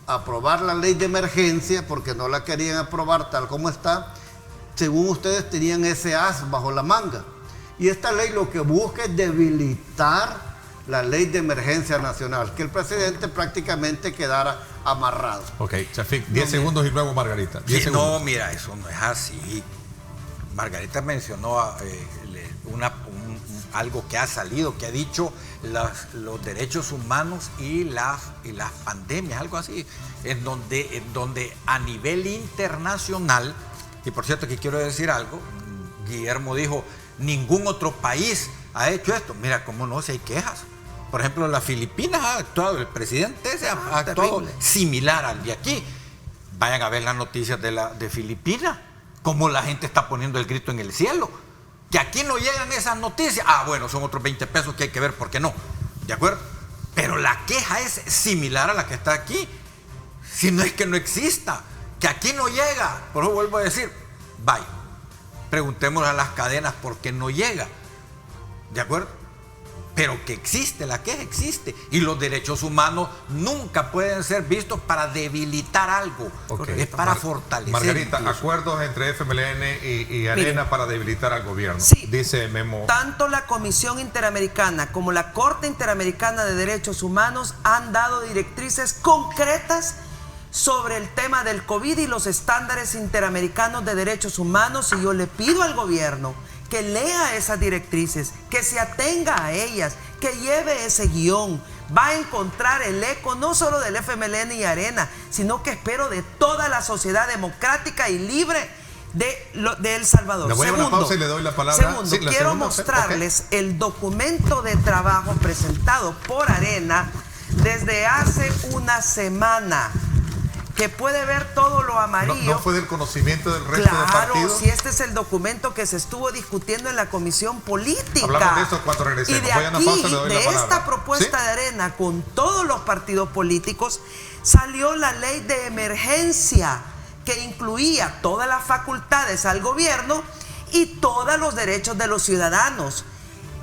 aprobar la ley de emergencia, porque no la querían aprobar tal como está, según ustedes tenían ese as bajo la manga. Y esta ley lo que busca es debilitar la ley de emergencia nacional, que el presidente prácticamente quedara amarrado. Ok, Chafik, 10 segundos y luego Margarita. 10 segundos. No, mira, eso no es así. Margarita mencionó algo que ha salido, que ha dicho los derechos humanos y las pandemias, algo así, en donde a nivel internacional. Y por cierto, que quiero decir algo, Guillermo dijo, ningún otro país ha hecho esto. Mira, cómo no, si hay quejas. Por ejemplo, las Filipinas ha actuado, el presidente ese ha actuado similar al de aquí. Vayan a ver las noticias de Filipinas, cómo la gente está poniendo el grito en el cielo. Que aquí no llegan esas noticias. Bueno, son otros 20 pesos que hay que ver por qué no. ¿De acuerdo? Pero la queja es similar a la que está aquí. Si no es que no exista. Que aquí no llega, por eso vuelvo a decir, vaya, preguntémosle a las cadenas por qué no llega, ¿de acuerdo? Pero que existe, la queja existe, y los derechos humanos nunca pueden ser vistos para debilitar algo, es para fortalecer. Margarita, acuerdos entre FMLN y Arena para debilitar al gobierno, sí, dice Memo. Tanto la Comisión Interamericana como la Corte Interamericana de Derechos Humanos han dado directrices concretas sobre el tema del COVID y los estándares interamericanos de derechos humanos, y yo le pido al gobierno que lea esas directrices, que se atenga a ellas, que lleve ese guión. Va a encontrar el eco no solo del FMLN y Arena, sino que espero de toda la sociedad democrática y libre de El Salvador. Le voy a dar una pausa y le doy la palabra. Segundo, quiero mostrarles el documento de trabajo presentado por Arena desde hace una semana, que puede ver todo lo amarillo. ¿No fue del conocimiento del resto del partido? Claro, si este es el documento que se estuvo discutiendo en la comisión política. Hablamos de eso cuando regresemos. Y de aquí, de esta propuesta de Arena, con todos los partidos políticos, salió la ley de emergencia, que incluía todas las facultades al gobierno y todos los derechos de los ciudadanos.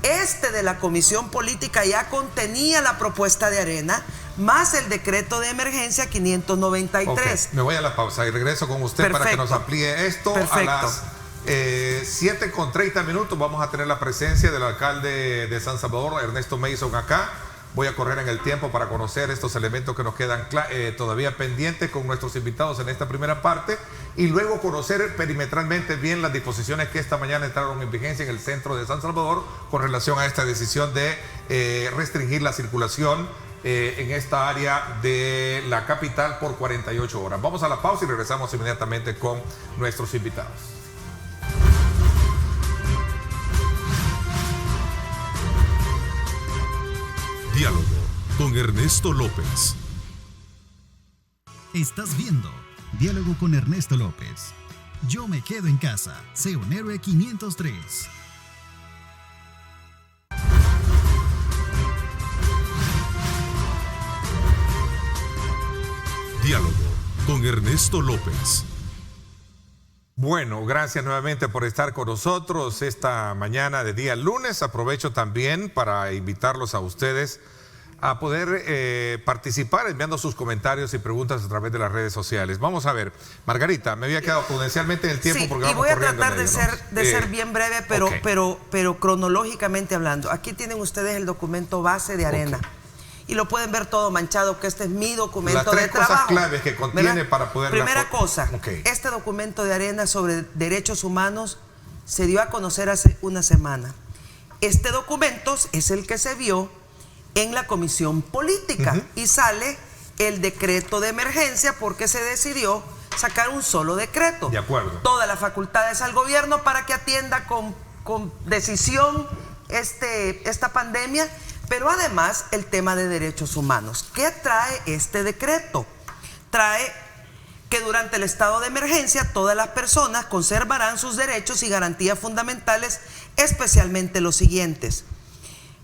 Este de la comisión política ya contenía la propuesta de Arena, más el decreto de emergencia 593. Me voy a la pausa y regreso con usted. Perfecto. Para que nos amplíe esto. Perfecto. A las 7:30 vamos a tener la presencia del alcalde de San Salvador, Ernesto Mason, acá, Voy a correr en el tiempo para conocer estos elementos que nos quedan todavía pendientes con nuestros invitados en esta primera parte y luego conocer perimetralmente bien las disposiciones que esta mañana entraron en vigencia en el centro de San Salvador con relación a esta decisión de restringir la circulación en esta área de la capital por 48 horas. Vamos a la pausa y regresamos inmediatamente con nuestros invitados. Diálogo con Ernesto López. Estás viendo Diálogo con Ernesto López. Yo me quedo en casa. Sé un héroe 503. Diálogo con Ernesto López. Bueno, gracias nuevamente por estar con nosotros esta mañana de día lunes. Aprovecho también para invitarlos a ustedes a poder participar enviando sus comentarios y preguntas a través de las redes sociales. Vamos a ver, Margarita, me había quedado prudencialmente en el tiempo porque vamos corriendo. Y voy a tratar de ser bien breve, pero cronológicamente hablando. Aquí tienen ustedes el documento base de Arena. Y lo pueden ver todo manchado, que este es mi documento de trabajo. Las 3 cosas claves que contiene, ¿verdad? Para poder... Primera cosa, este documento de Arena sobre derechos humanos se dio a conocer hace una semana. Este documento es el que se vio en la Comisión Política y sale el decreto de emergencia porque se decidió sacar un solo decreto. De acuerdo. Todas las facultades al gobierno para que atienda con decisión esta pandemia. Pero además el tema de derechos humanos. ¿Qué trae este decreto? Trae que durante el estado de emergencia todas las personas conservarán sus derechos y garantías fundamentales, especialmente los siguientes.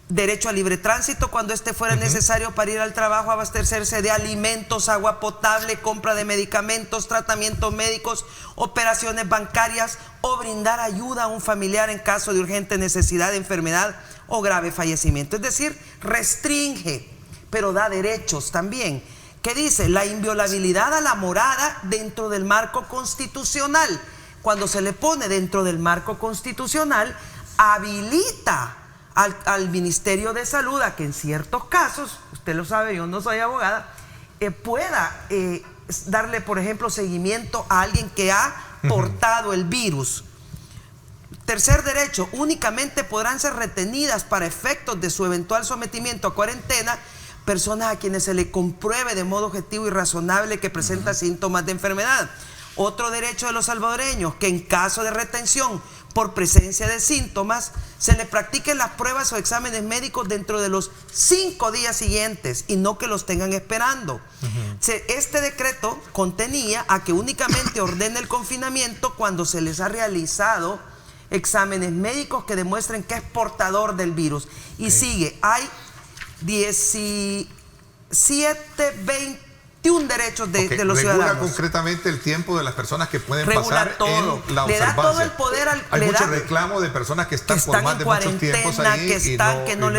Derecho a libre tránsito cuando este fuera necesario para ir al trabajo, abastecerse de alimentos, agua potable, compra de medicamentos, tratamientos médicos, operaciones bancarias o brindar ayuda a un familiar en caso de urgente necesidad de enfermedad o grave fallecimiento. Es decir, restringe, pero da derechos también. ¿Qué dice? La inviolabilidad a la morada dentro del marco constitucional. Cuando se le pone dentro del marco constitucional, habilita al Ministerio de Salud a que en ciertos casos, usted lo sabe, yo no soy abogada, pueda darle, por ejemplo, seguimiento a alguien que ha portado el virus. Tercer derecho, únicamente podrán ser retenidas para efectos de su eventual sometimiento a cuarentena personas a quienes se le compruebe de modo objetivo y razonable que presenta síntomas de enfermedad. Otro derecho de los salvadoreños, que en caso de retención por presencia de síntomas, se le practiquen las pruebas o exámenes médicos dentro de los 5 días siguientes y no que los tengan esperando. Este decreto contenía a que únicamente ordene el confinamiento cuando se les ha realizado exámenes médicos que demuestren que es portador del virus. Y sigue, hay 21 derechos de los ciudadanos. Regula concretamente el tiempo de las personas que pueden pasar todo. En la observancia. Le da todo el poder al... Hay mucho reclamo de personas que están por más de muchos tiempos ahí que no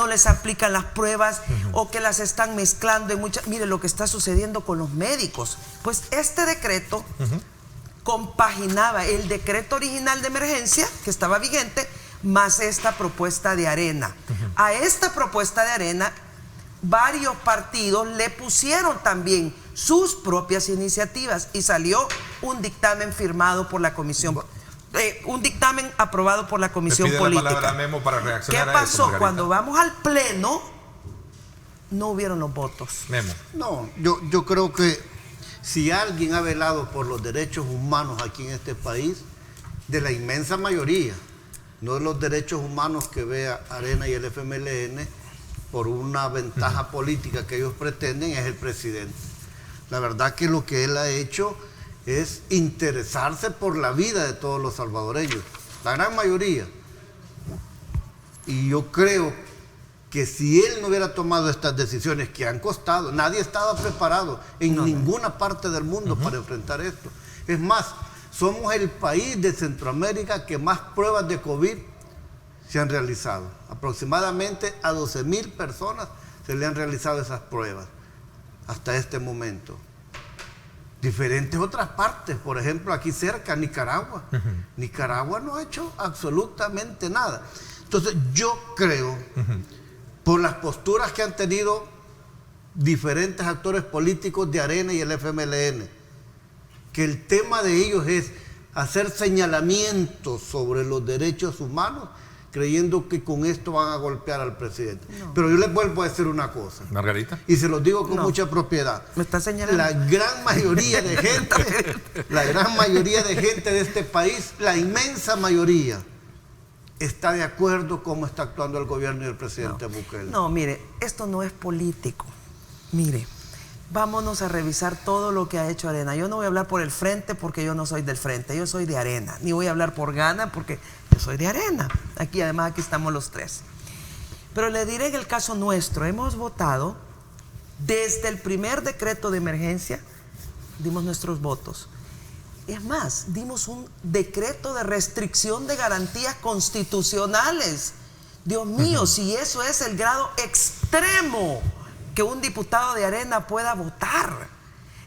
les aplican las pruebas o que las están mezclando en muchas... Mire lo que está sucediendo con los médicos. Pues este decreto compaginaba el decreto original de emergencia que estaba vigente más esta propuesta de Arena. A esta propuesta de Arena varios partidos le pusieron también sus propias iniciativas y salió un dictamen firmado por la comisión, un dictamen aprobado por la comisión política. La palabra Memo para reaccionar. ¿Qué pasó? Cuando vamos al pleno no hubieron los votos. Memo. No, yo creo que si alguien ha velado por los derechos humanos aquí en este país, de la inmensa mayoría, no de los derechos humanos que vea Arena y el FMLN por una ventaja política que ellos pretenden, es el presidente. La verdad que lo que él ha hecho es interesarse por la vida de todos los salvadoreños, la gran mayoría. Y yo creo que si él no hubiera tomado estas decisiones que han costado, nadie estaba preparado en ninguna parte del mundo para enfrentar esto. Es más, somos el país de Centroamérica que más pruebas de COVID se han realizado. Aproximadamente a 12,000 personas se le han realizado esas pruebas hasta este momento. Diferentes otras partes, por ejemplo, aquí cerca, Nicaragua. Nicaragua no ha hecho absolutamente nada. Entonces, yo creo por las posturas que han tenido diferentes actores políticos de Arena y el FMLN, que el tema de ellos es hacer señalamientos sobre los derechos humanos, creyendo que con esto van a golpear al presidente. No. Pero yo les vuelvo a decir una cosa. Margarita. Y se los digo con mucha propiedad. ¿Me está señalando? La gran mayoría de gente de este país, la inmensa mayoría, está de acuerdo cómo está actuando el gobierno y el presidente Bukele. No, mire, esto no es político. Mire, vámonos a revisar todo lo que ha hecho Arena. Yo no voy a hablar por el Frente porque yo no soy del Frente, yo soy de Arena. Ni voy a hablar por Gana porque yo soy de Arena. Aquí estamos los tres. Pero le diré en el caso nuestro, hemos votado desde el primer decreto de emergencia, dimos nuestros votos. Es más, dimos un decreto de restricción de garantías constitucionales. Dios mío, si eso es el grado extremo que un diputado de Arena pueda votar,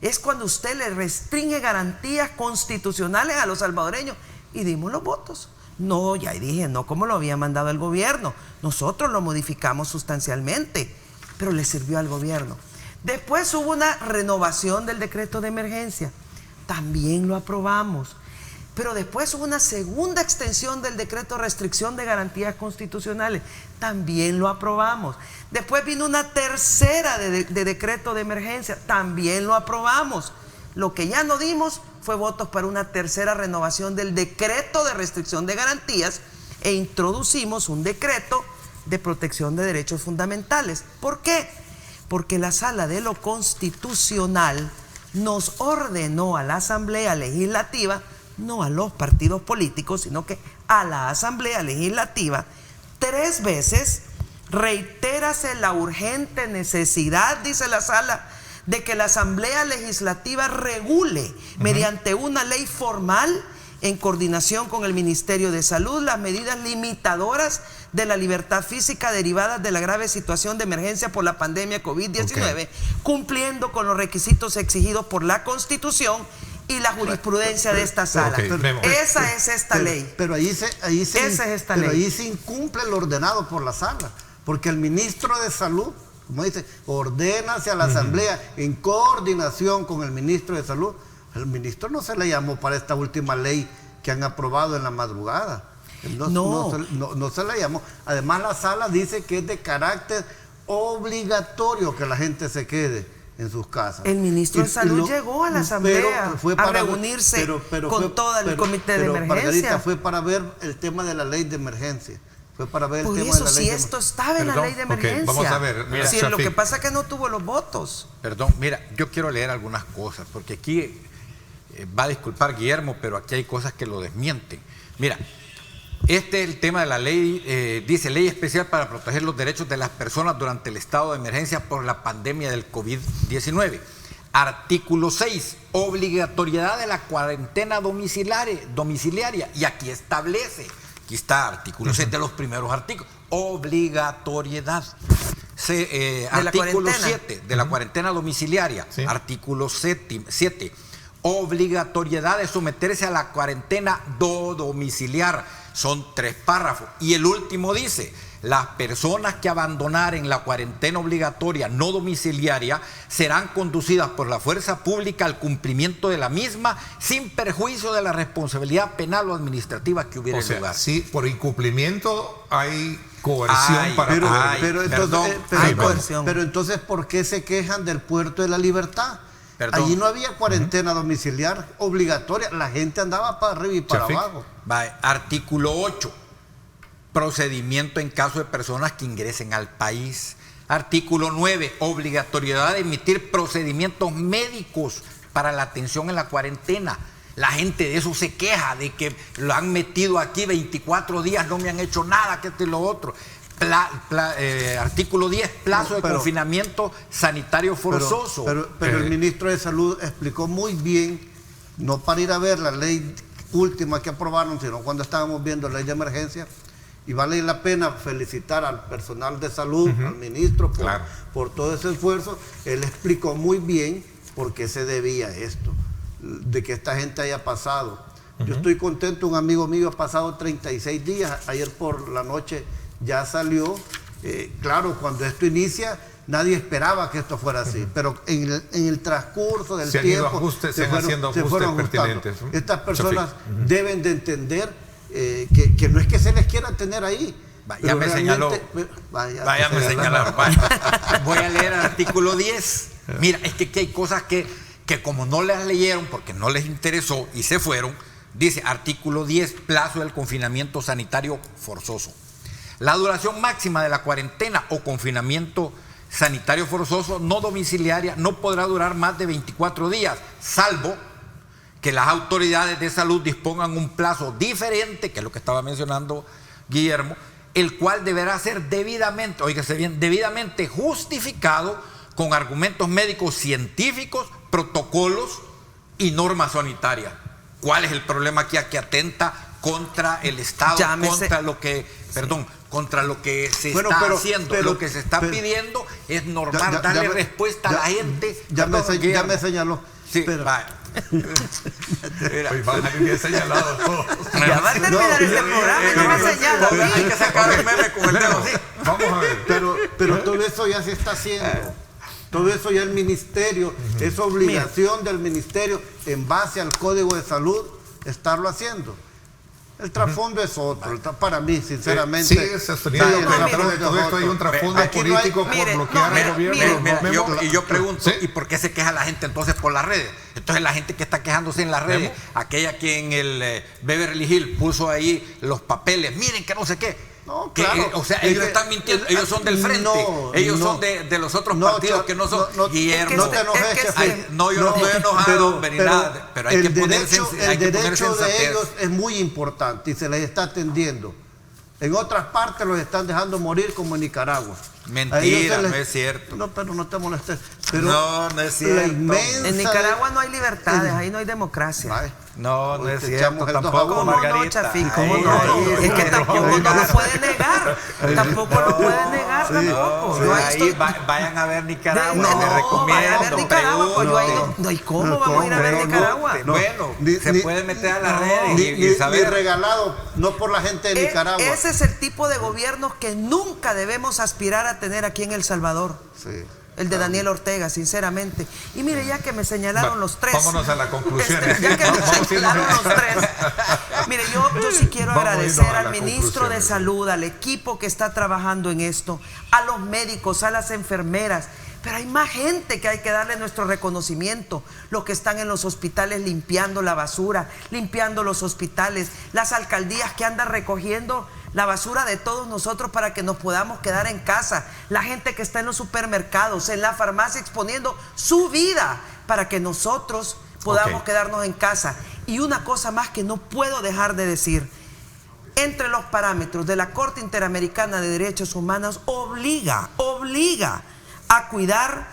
es cuando usted le restringe garantías constitucionales a los salvadoreños, y dimos los votos. No, ya dije, no como lo había mandado el gobierno, nosotros lo modificamos sustancialmente, pero le sirvió al gobierno. Después hubo una renovación del decreto de emergencia, también lo aprobamos. Pero después hubo una segunda extensión del decreto de restricción de garantías constitucionales, también lo aprobamos. Después vino una tercera de decreto de emergencia, también lo aprobamos. Lo que ya no dimos fue votos para una tercera renovación del decreto de restricción de garantías, e introducimos un decreto de protección de derechos fundamentales. ¿Por qué? Porque la Sala de lo Constitucional nos ordenó a la Asamblea Legislativa, no a los partidos políticos, sino que a la Asamblea Legislativa, 3 veces, reitérase la urgente necesidad, dice la Sala, de que la Asamblea Legislativa regule mediante una ley formal, en coordinación con el Ministerio de Salud, las medidas limitadoras de la libertad física derivadas de la grave situación de emergencia por la pandemia COVID-19, cumpliendo con los requisitos exigidos por la Constitución y la jurisprudencia de esta sala. Esa es esta ley. Pero ahí se incumple lo ordenado por la sala, porque el ministro de Salud, como dice, ordena hacia la Asamblea en coordinación con el ministro de Salud. El ministro no se le llamó para esta última ley que han aprobado en la madrugada. No se le llamó. Además, la sala dice que es de carácter obligatorio que la gente se quede en sus casas. El ministro de Salud llegó a la Asamblea a reunirse con todo el comité de emergencia. Margarita, fue para ver el tema de la ley de emergencia. Fue para ver el tema de la ley si esto estaba en la ley de emergencia. Vamos a ver. Mira, si lo que pasa es que no tuvo los votos. Perdón, mira, yo quiero leer algunas cosas, porque aquí va a disculpar Guillermo, pero aquí hay cosas que lo desmienten. Mira, este es el tema de la ley, dice ley especial para proteger los derechos de las personas durante el estado de emergencia por la pandemia del COVID-19. Artículo 6, obligatoriedad de la cuarentena domiciliaria. Y aquí establece, aquí está artículo 6 de los primeros artículos, obligatoriedad. Artículo 7 de la cuarentena domiciliaria, sí. Artículo 7, obligatoriedad de someterse a la cuarentena domiciliar. Son 3 párrafos. Y el último dice, las personas que abandonaren la cuarentena obligatoria no domiciliaria serán conducidas por la fuerza pública al cumplimiento de la misma, sin perjuicio de la responsabilidad penal o administrativa que hubiera lugar. Sí, por incumplimiento hay coerción pero entonces, ¿por qué se quejan del Puerto de la Libertad? Perdón. Allí no había cuarentena domiciliar obligatoria, la gente andaba para arriba y para abajo. Artículo 8, procedimiento en caso de personas que ingresen al país. Artículo 9, obligatoriedad de emitir procedimientos médicos para la atención en la cuarentena. La gente de eso se queja, de que lo han metido aquí 24 días, no me han hecho nada, que esto y lo otro. Artículo 10, plazo de confinamiento sanitario forzoso. Pero el ministro de Salud explicó muy bien, no para ir a ver la ley última que aprobaron, sino cuando estábamos viendo la ley de emergencia, y vale la pena felicitar al personal de salud, al ministro, por todo ese esfuerzo. Él explicó muy bien por qué se debía esto, de que esta gente haya pasado. Yo estoy contento, un amigo mío ha pasado 36 días, ayer por la noche ya salió Claro, cuando esto inicia, nadie esperaba que esto fuera así, pero en el transcurso del tiempo se fueron ajustando. Pertinentes. Estas personas deben de entender que no es que se les quiera tener ahí. Ya me señaló. Vaya, me señalaron. Voy a leer el artículo 10. Mira, es que aquí hay cosas que como no las leyeron porque no les interesó y se fueron. Dice artículo 10, plazo del confinamiento sanitario forzoso. La duración máxima de la cuarentena o confinamiento sanitario forzoso no domiciliaria no podrá durar más de 24 días, salvo que las autoridades de salud dispongan un plazo diferente, que es lo que estaba mencionando Guillermo, el cual deberá ser debidamente, óigase bien, debidamente justificado con argumentos médicos científicos, protocolos y normas sanitarias. ¿Cuál es el problema aquí? Que atenta contra el Estado, contra lo que se está haciendo. Lo que se está pidiendo es normal, darle respuesta a la gente. Ya me señaló. Sí, vaya. Señalado. Ya va a terminar este programa y no me señala. Hay que sacar el meme con el dedo así. Vamos a ver. Pero todo eso ya se está haciendo. Todo eso ya el ministerio, es obligación del ministerio en base al Código de Salud estarlo haciendo. El trasfondo es otro, para mí, sinceramente. Sigue sosteniendo que detrás de todo esto hay un trasfondo político por bloquear al gobierno. Y yo pregunto, ¿y por qué se queja la gente entonces por las redes? Entonces la gente que está quejándose en las redes, aquella que en el Beverly Hills puso ahí los papeles, miren que no sé qué. No, claro. O sea, ellos están mintiendo, ellos son del frente, ellos son de los otros partidos que no son. Guillermo, no te enojes, yo no estoy enojado, pero hay que ponerse el derecho de ellos es muy importante y se les está atendiendo. En otras partes los están dejando morir, como en Nicaragua. Mentira, no es cierto. No, pero no te molestes. No es cierto. En Nicaragua no hay libertades, ahí no hay democracia. Ay, no es cierto, tampoco, Margarita. ¿Cómo no? Es que tampoco no lo puede negar. Tampoco lo puede negar, tampoco. Vayan a ver Nicaragua, les recomiendo. Vayan a ver Nicaragua, yo ahí no. ¿Y cómo vamos a ir a ver Nicaragua? Bueno, se puede meter a las redes y saber. Ni regalado, no por la gente de Nicaragua. Ese es el tipo de gobiernos que nunca debemos aspirar a tener aquí en El Salvador. Sí. El de Daniel Ortega, sinceramente. Y mire, ya que me señalaron los tres. Vámonos a la conclusión. Ya que me señalaron los tres. Mire, yo sí quiero agradecer al ministro de Salud, al equipo que está trabajando en esto, a los médicos, a las enfermeras. Pero hay más gente que hay que darle nuestro reconocimiento. Los que están en los hospitales limpiando la basura, limpiando los hospitales, las alcaldías que andan recogiendo la basura de todos nosotros para que nos podamos quedar en casa, la gente que está en los supermercados, en la farmacia, exponiendo su vida para que nosotros podamos quedarnos en casa. Y una cosa más que no puedo dejar de decir: entre los parámetros de la Corte Interamericana de Derechos Humanos obliga a cuidar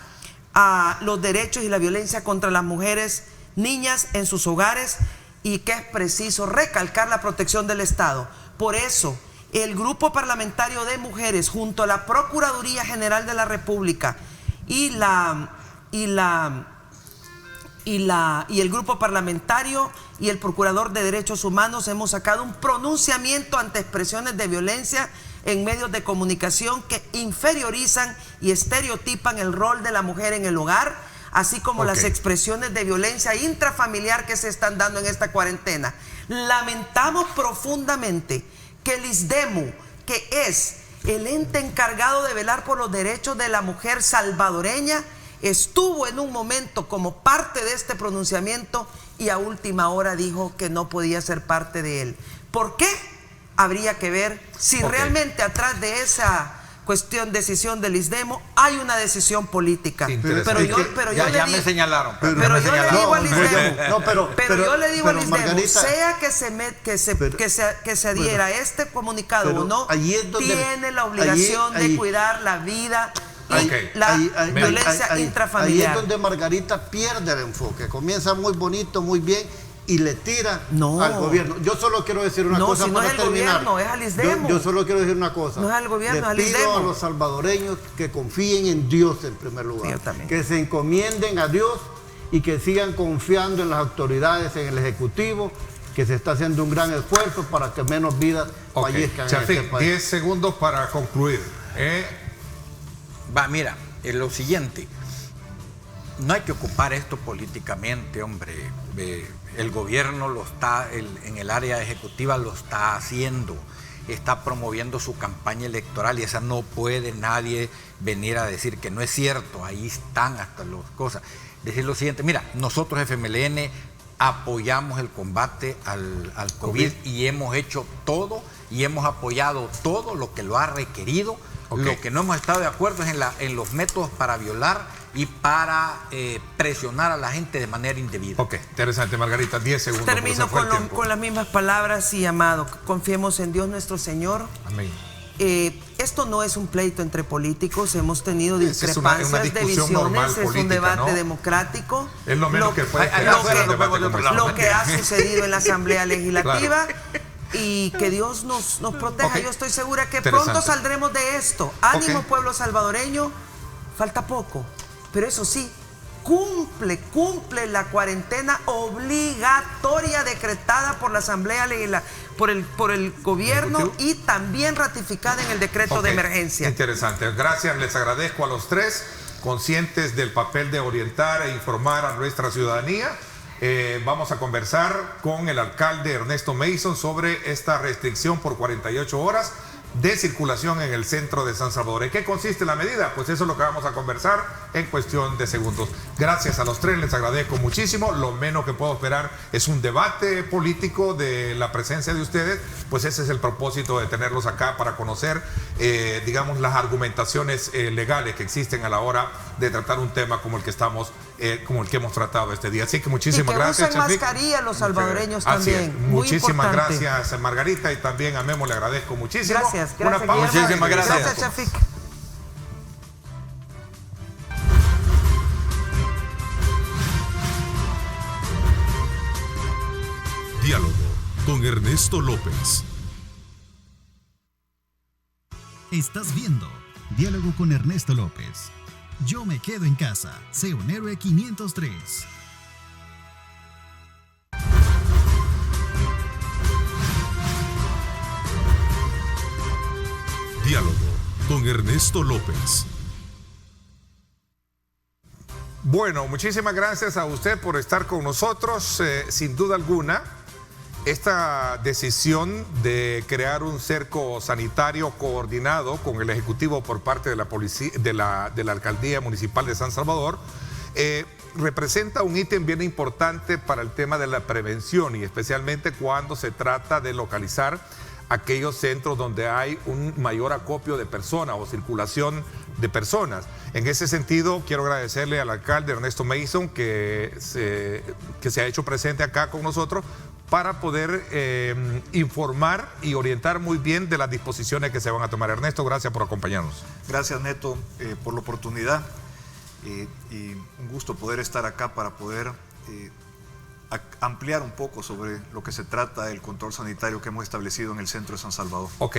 a los derechos y la violencia contra las mujeres, niñas en sus hogares, y que es preciso recalcar la protección del Estado. Por eso, el Grupo Parlamentario de Mujeres, junto a la Procuraduría General de la República y el Grupo Parlamentario y el Procurador de Derechos Humanos, hemos sacado un pronunciamiento ante expresiones de violencia en medios de comunicación que inferiorizan y estereotipan el rol de la mujer en el hogar, así como las expresiones de violencia intrafamiliar que se están dando en esta cuarentena. Lamentamos profundamente que el ISDEMU, que es el ente encargado de velar por los derechos de la mujer salvadoreña, estuvo en un momento como parte de este pronunciamiento y a última hora dijo que no podía ser parte de él. ¿Por qué? Habría que ver si realmente atrás de esa decisión del ISDEMU hay una decisión política. Pero yo me señalaron. Pero yo le digo al ISDEMU, yo le digo al ISDEMU, sea que se adhiera a este comunicado o no, tiene la obligación de cuidar la vida y la violencia intrafamiliar. Ahí es donde Margarita pierde el enfoque. Comienza muy bonito, muy bien, y le tira al gobierno. Yo solo quiero decir una cosa para terminar. No, es al ISDEMU. Yo solo quiero decir una cosa. No es al gobierno, es al ISDEMU. Le pido a los salvadoreños que confíen en Dios en primer lugar. Sí, yo también. Que se encomienden a Dios y que sigan confiando en las autoridades, en el Ejecutivo, que se está haciendo un gran esfuerzo para que menos vidas fallezcan en este país. 10 segundos para concluir. Mira, lo siguiente, no hay que ocupar esto políticamente, hombre. El gobierno lo está, en el área ejecutiva lo está haciendo, está promoviendo su campaña electoral y esa no puede nadie venir a decir que no es cierto. Ahí están hasta las cosas. Decir lo siguiente, mira, nosotros FMLN apoyamos el combate al COVID y hemos hecho todo y hemos apoyado todo lo que lo ha requerido. Lo que no hemos estado de acuerdo es en los métodos para violar y para presionar a la gente de manera indebida. Ok, interesante, Margarita, 10 segundos. Termino con las mismas palabras y amado. Confiemos en Dios nuestro Señor. Amén. Esto no es un pleito entre políticos, hemos tenido discrepancias de visiones, es un debate democrático. Es lo menos que puede lo que ha sucedido en la Asamblea Legislativa. Y que Dios nos proteja. Yo estoy segura que pronto saldremos de esto. Ánimo, pueblo salvadoreño. Falta poco. Pero eso sí, cumple la cuarentena obligatoria decretada por la Asamblea Legislativa, por el gobierno y también ratificada en el decreto de emergencia. Interesante. Gracias, les agradezco a los tres, conscientes del papel de orientar e informar a nuestra ciudadanía. Vamos a conversar con el alcalde Ernesto Mason sobre esta restricción por 48 horas de circulación en el centro de San Salvador. ¿En qué consiste la medida? Pues eso es lo que vamos a conversar en cuestión de segundos. Gracias a los tres, les agradezco muchísimo. Lo menos que puedo esperar es un debate político de la presencia de ustedes, pues ese es el propósito de tenerlos acá para conocer, digamos, las argumentaciones legales que existen a la hora de tratar un tema como el que estamos, como el que hemos tratado este día. Así que muchísimas gracias. Usen mascarilla los salvadoreños también. Muchísimas gracias, Margarita, y también a Memo le agradezco muchísimo. Gracias. Una pausa. Muchísimas gracias. Gracias, Chafik. Diálogo con Ernesto López. Estás viendo Diálogo con Ernesto López. Yo me quedo en casa. Sé un héroe 503. Diálogo con Ernesto López. Bueno, muchísimas gracias a usted por estar con nosotros. Sin duda alguna, esta decisión de crear un cerco sanitario coordinado con el Ejecutivo por parte de la policía, de la Alcaldía Municipal de San Salvador, representa un ítem bien importante para el tema de la prevención y especialmente cuando se trata de localizar aquellos centros donde hay un mayor acopio de personas o circulación de personas. En ese sentido, quiero agradecerle al alcalde Ernesto Mason que se ha hecho presente acá con nosotros para poder informar y orientar muy bien de las disposiciones que se van a tomar. Ernesto, gracias por acompañarnos. Gracias, Neto, por la oportunidad y un gusto poder estar acá para poder ampliar un poco sobre lo que se trata del control sanitario que hemos establecido en el centro de San Salvador. Ok,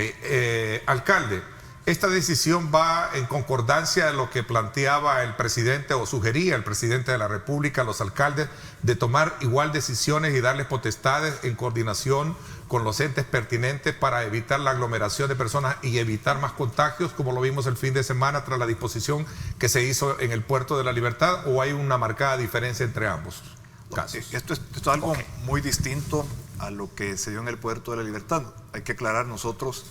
alcalde, esta decisión va en concordancia de lo que planteaba el presidente o sugería el presidente de la República a los alcaldes de tomar igual decisiones y darles potestades en coordinación con los entes pertinentes para evitar la aglomeración de personas y evitar más contagios, como lo vimos el fin de semana tras la disposición que se hizo en el Puerto de la Libertad, ¿o hay una marcada diferencia entre ambos casos? Esto es algo muy distinto a lo que se dio en el Puerto de la Libertad. Hay que aclarar, nosotros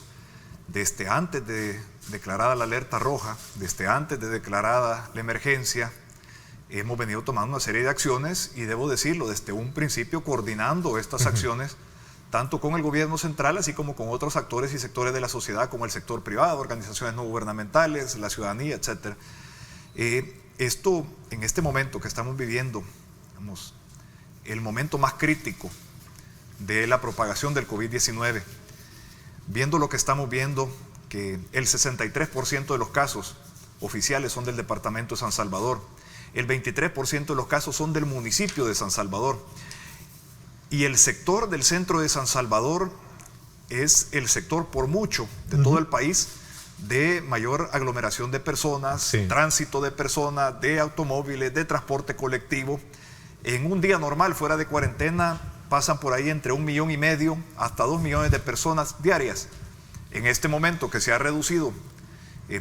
desde antes de declarada la alerta roja, desde antes de declarada la emergencia, hemos venido tomando una serie de acciones y debo decirlo, desde un principio coordinando estas acciones tanto con el gobierno central así como con otros actores y sectores de la sociedad como el sector privado, organizaciones no gubernamentales, la ciudadanía, etc. Esto, en este momento que estamos viviendo, digamos, el momento más crítico de la propagación del COVID-19, viendo lo que estamos viendo, que el 63% de los casos oficiales son del departamento de San Salvador, el 23% de los casos son del municipio de San Salvador, y el sector del centro de San Salvador es el sector por mucho de todo el país de mayor aglomeración de personas, tránsito de personas, de automóviles, de transporte colectivo. En un día normal, fuera de cuarentena, pasan por ahí entre 1,5 millones hasta 2 millones de personas diarias. En este momento que se ha reducido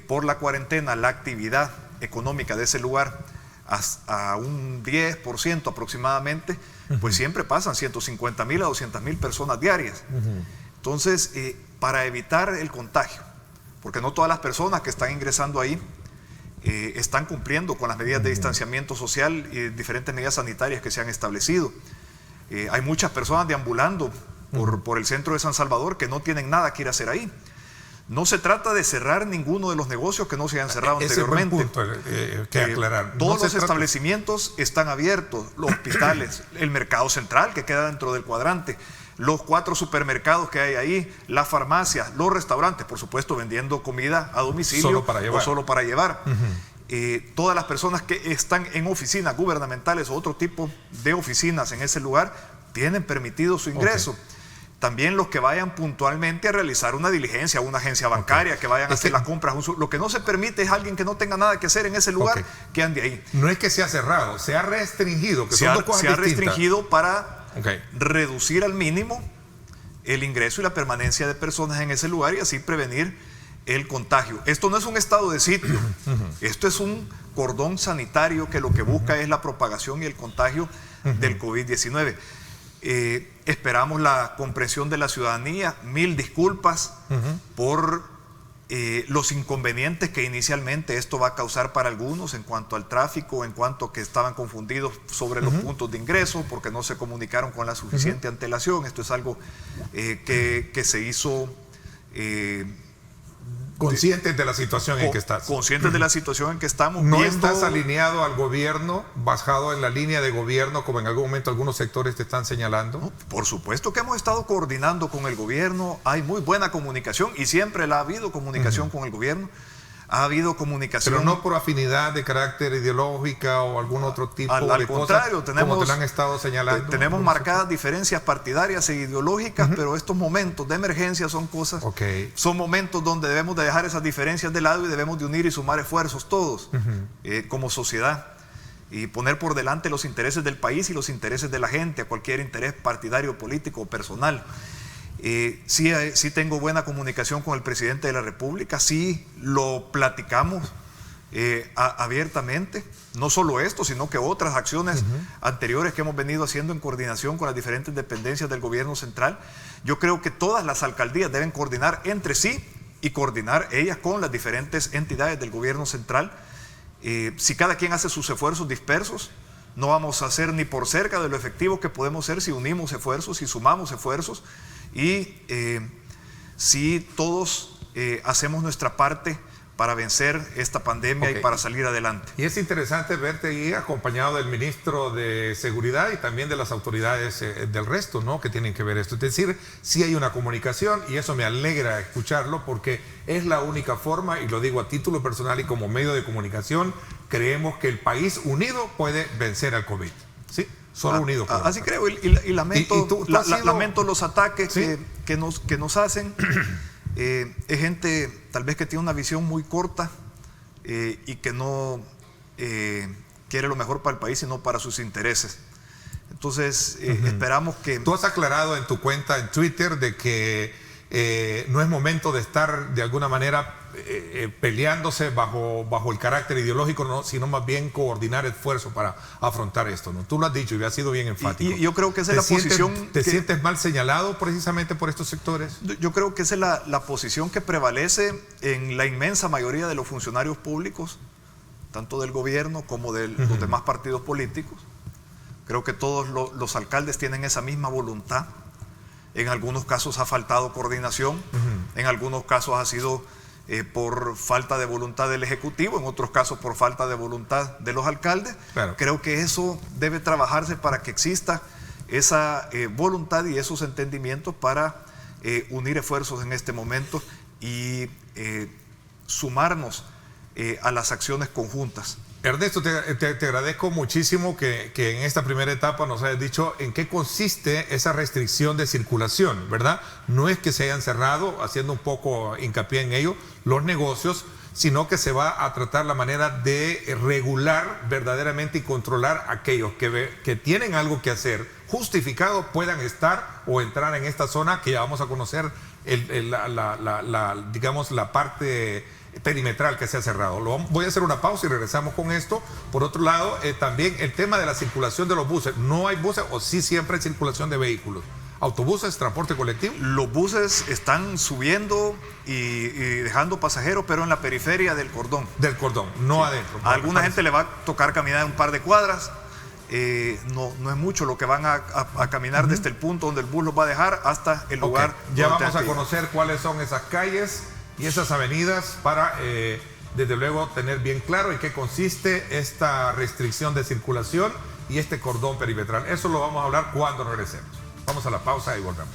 por la cuarentena la actividad económica de ese lugar a un 10% aproximadamente, pues siempre pasan 150,000 a 200,000 personas diarias. Entonces, para evitar el contagio, porque no todas las personas que están ingresando ahí están cumpliendo con las medidas de distanciamiento social y diferentes medidas sanitarias que se han establecido. Hay muchas personas deambulando por el centro de San Salvador que no tienen nada que ir a hacer ahí. No se trata de cerrar ninguno de los negocios que no se hayan cerrado anteriormente. Ese es buen punto que aclarar. Todos los establecimientos están abiertos, los hospitales, el mercado central que queda dentro del cuadrante, los 4 supermercados que hay ahí, las farmacias, los restaurantes, por supuesto vendiendo comida a domicilio o solo para llevar. Todas las personas que están en oficinas gubernamentales o otro tipo de oficinas en ese lugar tienen permitido su ingreso. También los que vayan puntualmente a realizar una diligencia, una agencia bancaria, que vayan a hacer las compras. Lo que no se permite es alguien que no tenga nada que hacer en ese lugar, que ande ahí. No es que se ha cerrado, se ha restringido. Se ha restringido para reducir al mínimo el ingreso y la permanencia de personas en ese lugar y así prevenir el contagio. Esto no es un estado de sitio, esto es un cordón sanitario que lo que busca es la propagación y el contagio del COVID-19. Esperamos la comprensión de la ciudadanía. 1000 disculpas por los inconvenientes que inicialmente esto va a causar para algunos en cuanto al tráfico, en cuanto que estaban confundidos sobre los puntos de ingreso porque no se comunicaron con la suficiente antelación. Esto es algo que se hizo conscientes de la situación en que estás. Conscientes de la situación en que estamos. ¿No estás alineado al gobierno, basado en la línea de gobierno, como en algún momento algunos sectores te están señalando? No, por supuesto que hemos estado coordinando con el gobierno. Hay muy buena comunicación y siempre la ha habido comunicación con el gobierno. Ha habido comunicación. Pero no por afinidad de carácter ideológica o algún otro tipo de contrario, cosas, como te lo han estado señalando. Tenemos marcadas diferencias partidarias e ideológicas, pero estos momentos de emergencia son cosas, son momentos donde debemos de dejar esas diferencias de lado y debemos de unir y sumar esfuerzos todos como sociedad y poner por delante los intereses del país y los intereses de la gente a cualquier interés partidario, político o personal. Sí tengo buena comunicación con el presidente de la República, sí lo platicamos abiertamente, no solo esto, sino que otras acciones anteriores que hemos venido haciendo en coordinación con las diferentes dependencias del gobierno central. Yo creo que todas las alcaldías deben coordinar entre sí y coordinar ellas con las diferentes entidades del gobierno central. Si cada quien hace sus esfuerzos dispersos, no vamos a ser ni por cerca de lo efectivo que podemos ser si unimos esfuerzos, si sumamos esfuerzos. Y si todos hacemos nuestra parte para vencer esta pandemia y para salir adelante. Y es interesante verte ahí acompañado del ministro de Seguridad y también de las autoridades del resto, ¿no?, que tienen que ver esto. Es decir, sí hay una comunicación y eso me alegra escucharlo porque es la única forma, y lo digo a título personal y como medio de comunicación, creemos que el país unido puede vencer al COVID. ¿Sí? Solo unido. Así creo, y lamento, lamento los ataques que nos hacen. Es gente tal vez que tiene una visión muy corta y que no quiere lo mejor para el país, sino para sus intereses. Entonces, esperamos que... Tú has aclarado en tu cuenta en Twitter de que no es momento de estar de alguna manera peleándose bajo el carácter ideológico, ¿no?, sino más bien coordinar esfuerzos para afrontar esto, ¿no? Tú lo has dicho y has sido bien enfático. Y yo creo que esa es la posición... ¿Te sientes mal señalado precisamente por estos sectores? Yo creo que esa es la posición que prevalece en la inmensa mayoría de los funcionarios públicos, tanto del gobierno como de los demás partidos políticos. Creo que todos los alcaldes tienen esa misma voluntad. En algunos casos ha faltado coordinación, en algunos casos ha sido por falta de voluntad del Ejecutivo, en otros casos por falta de voluntad de los alcaldes. Claro. Creo que eso debe trabajarse para que exista esa voluntad y esos entendimientos para unir esfuerzos en este momento y sumarnos a las acciones conjuntas. Ernesto, te agradezco muchísimo que en esta primera etapa nos hayas dicho en qué consiste esa restricción de circulación, ¿verdad? No es que se hayan cerrado, haciendo un poco hincapié en ello, los negocios, sino que se va a tratar la manera de regular verdaderamente y controlar a aquellos que tienen algo que hacer justificado, puedan estar o entrar en esta zona que ya vamos a conocer digamos la parte perimetral que se ha cerrado. Voy a hacer una pausa y regresamos con esto. Por otro lado, también el tema de la circulación de los buses. ¿No hay buses o sí siempre hay circulación de vehículos? ¿Autobuses, transporte colectivo? Los buses están subiendo y dejando pasajeros, pero en la periferia del cordón. Del cordón, no sí. adentro. A alguna gente le va a tocar caminar un par de cuadras. No es mucho lo que van a caminar desde el punto donde el bus los va a dejar hasta el lugar. Ya vamos a conocer cuáles son esas calles y esas avenidas para, desde luego, tener bien claro en qué consiste esta restricción de circulación y este cordón perimetral. Eso lo vamos a hablar cuando regresemos. Vamos a la pausa y volvemos.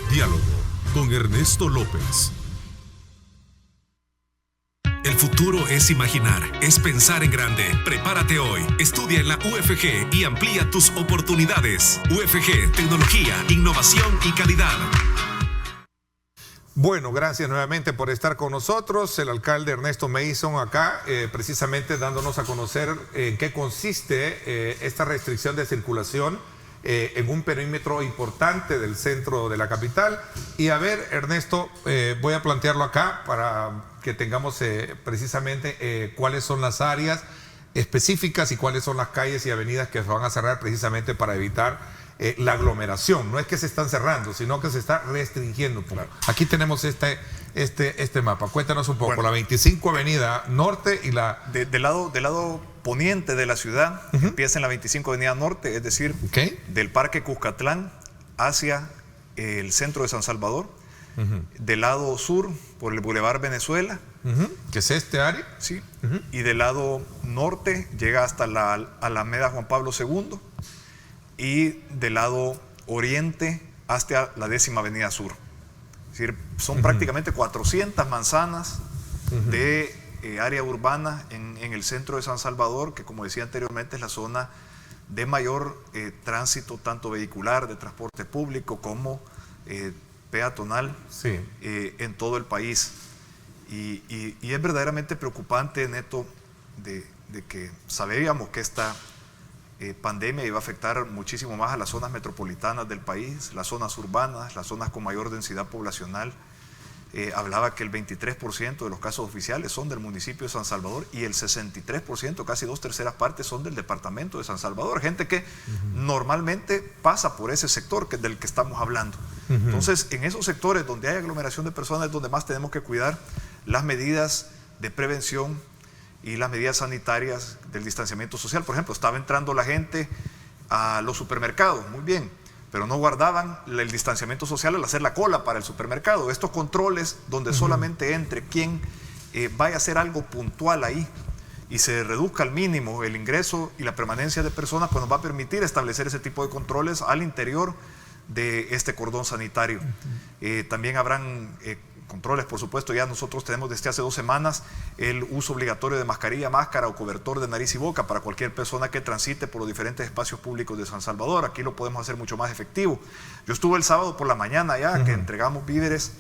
Diálogo con Ernesto López. El futuro es imaginar, es pensar en grande. Prepárate hoy. Estudia en la UFG y amplía tus oportunidades. UFG, tecnología, innovación y calidad. Bueno, gracias nuevamente por estar con nosotros. El alcalde Ernesto Mason acá, precisamente dándonos a conocer en qué consiste esta restricción de circulación en un perímetro importante del centro de la capital. Y a ver, Ernesto, voy a plantearlo acá para que tengamos precisamente cuáles son las áreas específicas y cuáles son las calles y avenidas que se van a cerrar precisamente para evitar la aglomeración. No es que se están cerrando, sino que se está restringiendo. Claro. Aquí tenemos este mapa. Cuéntanos un poco. Bueno, la 25 Avenida Norte y la... Del lado poniente de la ciudad, empieza en la 25 Avenida Norte, es decir, del Parque Cuscatlán hacia el centro de San Salvador. Del lado sur, por el Boulevard Venezuela. ¿Qué es este área? Sí. Y del lado norte llega hasta la Alameda Juan Pablo II. Y del lado oriente hasta la 10ª Avenida Sur. Es decir, son prácticamente 400 manzanas de área urbana en el centro de San Salvador, que como decía anteriormente es la zona de mayor tránsito, tanto vehicular, de transporte público, como peatonal, sí, en todo el país. Y es verdaderamente preocupante, Neto, de que sabíamos que esta pandemia iba a afectar muchísimo más a las zonas metropolitanas del país, las zonas urbanas, las zonas con mayor densidad poblacional. Hablaba que el 23% de los casos oficiales son del municipio de San Salvador y el 63%, casi 2/3 partes, son del departamento de San Salvador. Gente que normalmente pasa por ese sector del que estamos hablando. Entonces, en esos sectores donde hay aglomeración de personas es donde más tenemos que cuidar las medidas de prevención y las medidas sanitarias del distanciamiento social. Por ejemplo, estaba entrando la gente a los supermercados, muy bien, pero no guardaban el distanciamiento social al hacer la cola para el supermercado. Estos controles donde solamente entre quien vaya a hacer algo puntual ahí y se reduzca al mínimo el ingreso y la permanencia de personas, pues nos va a permitir establecer ese tipo de controles al interior de este cordón sanitario. También habrán controles, por supuesto. Ya nosotros tenemos desde hace 2 semanas el uso obligatorio de mascarilla, máscara o cobertor de nariz y boca para cualquier persona que transite por los diferentes espacios públicos de San Salvador. Aquí lo podemos hacer mucho más efectivo. Yo estuve el sábado por la mañana ya, que entregamos víveres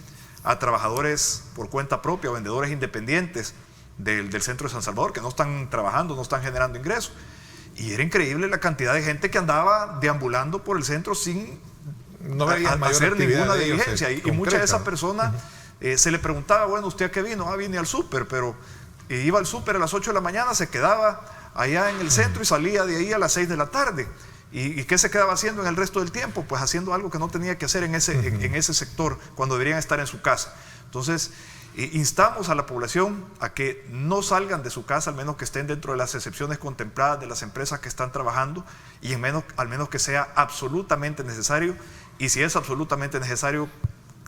a trabajadores por cuenta propia o vendedores independientes del centro de San Salvador, que no están trabajando, no están generando ingresos. Y era increíble la cantidad de gente que andaba deambulando por el centro sin hacer ninguna diligencia. Y muchas de esas personas se le preguntaba, bueno, ¿usted a qué vino? Vine al súper, pero iba al súper a las 8 de la mañana, se quedaba allá en el centro y salía de ahí a las 6 de la tarde. ¿Y qué se quedaba haciendo en el resto del tiempo? Pues haciendo algo que no tenía que hacer en ese sector, cuando deberían estar en su casa. Entonces, instamos a la población a que no salgan de su casa, al menos que estén dentro de las excepciones contempladas de las empresas que están trabajando, y al menos que sea absolutamente necesario. Y si es absolutamente necesario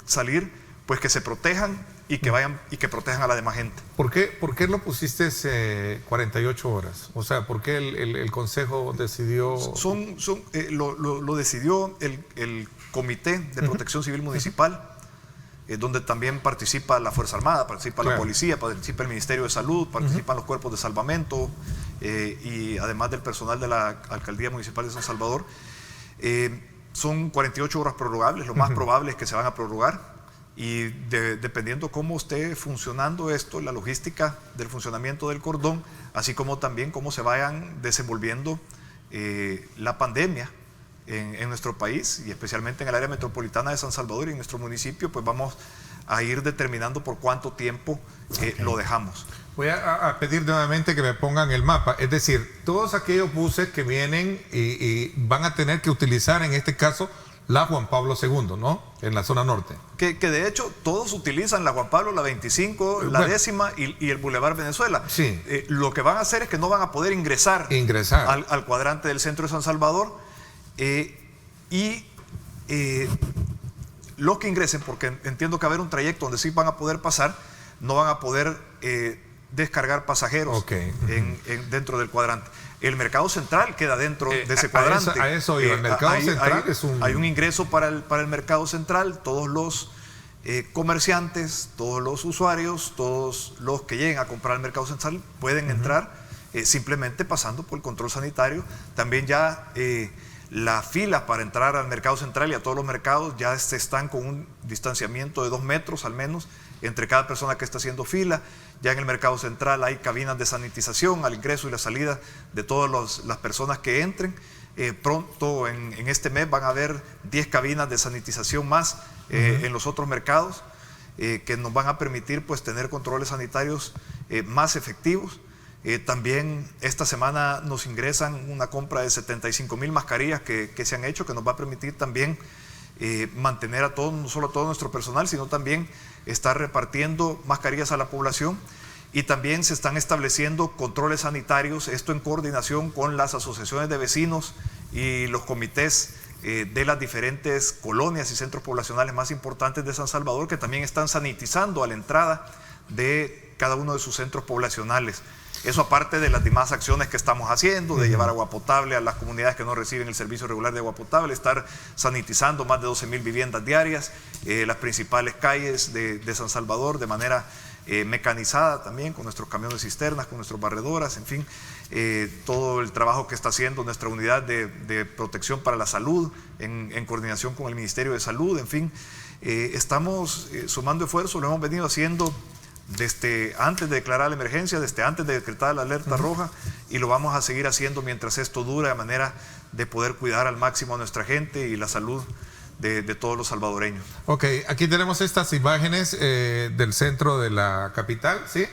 salir, pues que se protejan y que vayan y que protejan a la demás gente. ¿Por qué lo pusiste 48 horas? O sea, ¿por qué el Consejo decidió...? Lo decidió el Comité de Protección Civil Municipal, donde también participa la Fuerza Armada, participa la Policía, participa el Ministerio de Salud, participan los cuerpos de salvamento y además del personal de la Alcaldía Municipal de San Salvador. Son 48 horas prorrogables, lo más probable es que se van a prorrogar. Y dependiendo cómo esté funcionando esto, la logística del funcionamiento del cordón, así como también cómo se vayan desenvolviendo la pandemia en nuestro país y especialmente en el área metropolitana de San Salvador y en nuestro municipio, pues vamos a ir determinando por cuánto tiempo lo dejamos. Voy a pedir nuevamente que me pongan el mapa, es decir, todos aquellos buses que vienen y van a tener que utilizar en este caso la Juan Pablo II, ¿no? En la zona norte. Que de hecho todos utilizan la Juan Pablo, la 25, la décima y el Boulevard Venezuela. Sí. Lo que van a hacer es que no van a poder ingresar. Al cuadrante del centro de San Salvador los que ingresen, porque entiendo que va a haber un trayecto donde sí van a poder pasar, no van a poder descargar pasajeros dentro del cuadrante. El mercado central queda dentro de ese cuadrante. A eso iba. El mercado central es un... Hay un ingreso para el mercado central. Todos los comerciantes, todos los usuarios, todos los que lleguen a comprar al mercado central pueden entrar simplemente pasando por el control sanitario. También ya las filas para entrar al mercado central y a todos los mercados ya se están con un distanciamiento de 2 metros al menos entre cada persona que está haciendo fila. Ya en el mercado central hay cabinas de sanitización al ingreso y la salida de todas las personas que entren. Pronto en este mes van a haber 10 cabinas de sanitización más en los otros mercados que nos van a permitir pues tener controles sanitarios más efectivos. También esta semana nos ingresan una compra de 75,000 mascarillas que se han hecho, que nos va a permitir también mantener a todos, no solo a todo nuestro personal, sino también estar repartiendo mascarillas a la población. Y también se están estableciendo controles sanitarios, esto en coordinación con las asociaciones de vecinos y los comités de las diferentes colonias y centros poblacionales más importantes de San Salvador, que también están sanitizando a la entrada de cada uno de sus centros poblacionales. Eso aparte de las demás acciones que estamos haciendo, de llevar agua potable a las comunidades que no reciben el servicio regular de agua potable, estar sanitizando más de 12,000 viviendas diarias, las principales calles de San Salvador de manera mecanizada también, con nuestros camiones cisternas, con nuestras barredoras, en fin, todo el trabajo que está haciendo nuestra unidad de protección para la salud en coordinación con el Ministerio de Salud, en fin, estamos sumando esfuerzos, lo hemos venido haciendo desde antes de declarar la emergencia, desde antes de decretar la alerta roja, y lo vamos a seguir haciendo mientras esto dura, de manera de poder cuidar al máximo a nuestra gente y la salud de todos los salvadoreños. Ok, aquí tenemos estas imágenes del centro de la capital, ¿sí?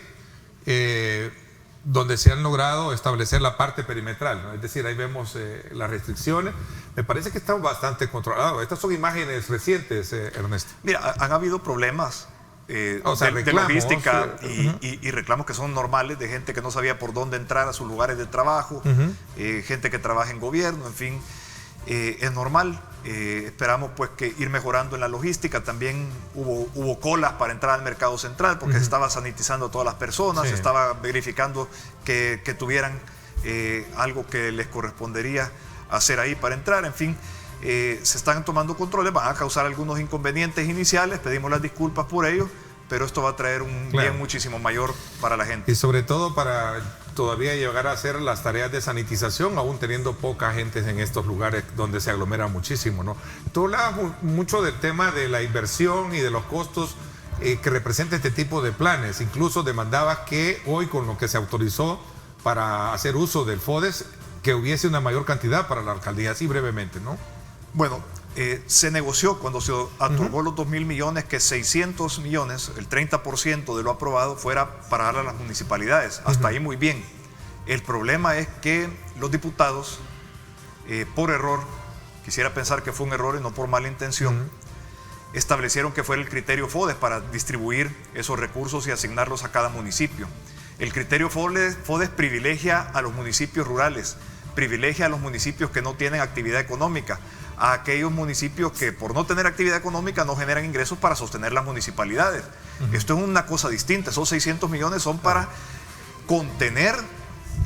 Donde se han logrado establecer la parte perimetral, ¿no? Es decir, ahí vemos las restricciones. Me parece que están bastante controlados. Estas son imágenes recientes, Ernesto. Mira, han habido problemas de logística y reclamos que son normales, de gente que no sabía por dónde entrar a sus lugares de trabajo, gente que trabaja en gobierno, en fin, es normal. Esperamos pues que ir mejorando en la logística. También hubo colas para entrar al mercado central porque se estaba sanitizando a todas las personas, se estaba verificando que tuvieran algo que les correspondería hacer ahí para entrar, en fin. Se están tomando controles, van a causar algunos inconvenientes iniciales, pedimos las disculpas por ello, pero esto va a traer un bien muchísimo mayor para la gente. Y sobre todo para todavía llegar a hacer las tareas de sanitización, aún teniendo poca gente en estos lugares donde se aglomera muchísimo, ¿no? Tú hablabas mucho del tema de la inversión y de los costos que representa este tipo de planes. Incluso demandabas que hoy, con lo que se autorizó para hacer uso del FODES, que hubiese una mayor cantidad para la alcaldía, así brevemente, ¿no? Bueno, se negoció cuando se otorgó los 2,000 millones que 600 millones, el 30% de lo aprobado, fuera para dar a las municipalidades. Hasta ahí muy bien. El problema es que los diputados, por error, quisiera pensar que fue un error y no por mala intención, establecieron que fuera el criterio FODES para distribuir esos recursos y asignarlos a cada municipio. El criterio FODES privilegia a los municipios rurales, privilegia a los municipios que no tienen actividad económica, a aquellos municipios que por no tener actividad económica no generan ingresos para sostener las municipalidades. Esto es una cosa distinta. Esos 600 millones son para contener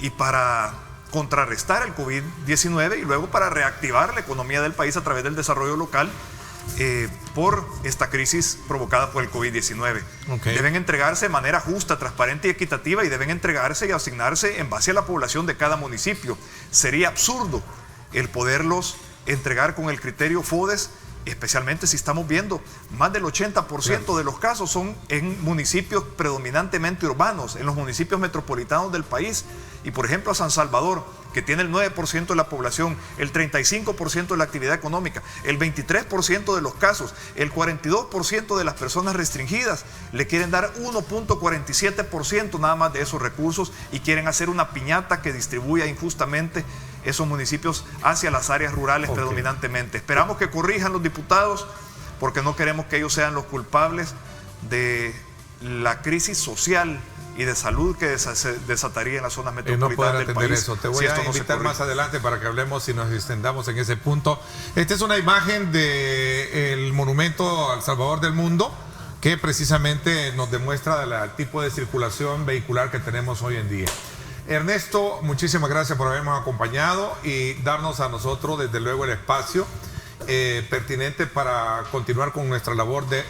y para contrarrestar el COVID-19 y luego para reactivar la economía del país a través del desarrollo local por esta crisis provocada por el COVID-19. Deben entregarse de manera justa, transparente y equitativa, y deben entregarse y asignarse en base a la población de cada municipio. Sería absurdo el poderlos entregar con el criterio FODES especialmente si estamos viendo más del 80% de los casos son en municipios predominantemente urbanos, en los municipios metropolitanos del país. Y por ejemplo a San Salvador, que tiene el 9% de la población, el 35% de la actividad económica, el 23% de los casos, el 42% de las personas restringidas, le quieren dar 1.47% nada más de esos recursos y quieren hacer una piñata que distribuya injustamente esos municipios hacia las áreas rurales predominantemente. Esperamos que corrijan los diputados porque no queremos que ellos sean los culpables de la crisis social y de salud que se desataría en las zonas metropolitanas del país. Eso. Te voy a invitar más adelante para que hablemos y nos extendamos en ese punto. Esta es una imagen del monumento al Salvador del Mundo que precisamente nos demuestra el tipo de circulación vehicular que tenemos hoy en día. Ernesto, muchísimas gracias por habernos acompañado y darnos a nosotros desde luego el espacio pertinente para continuar con nuestra labor de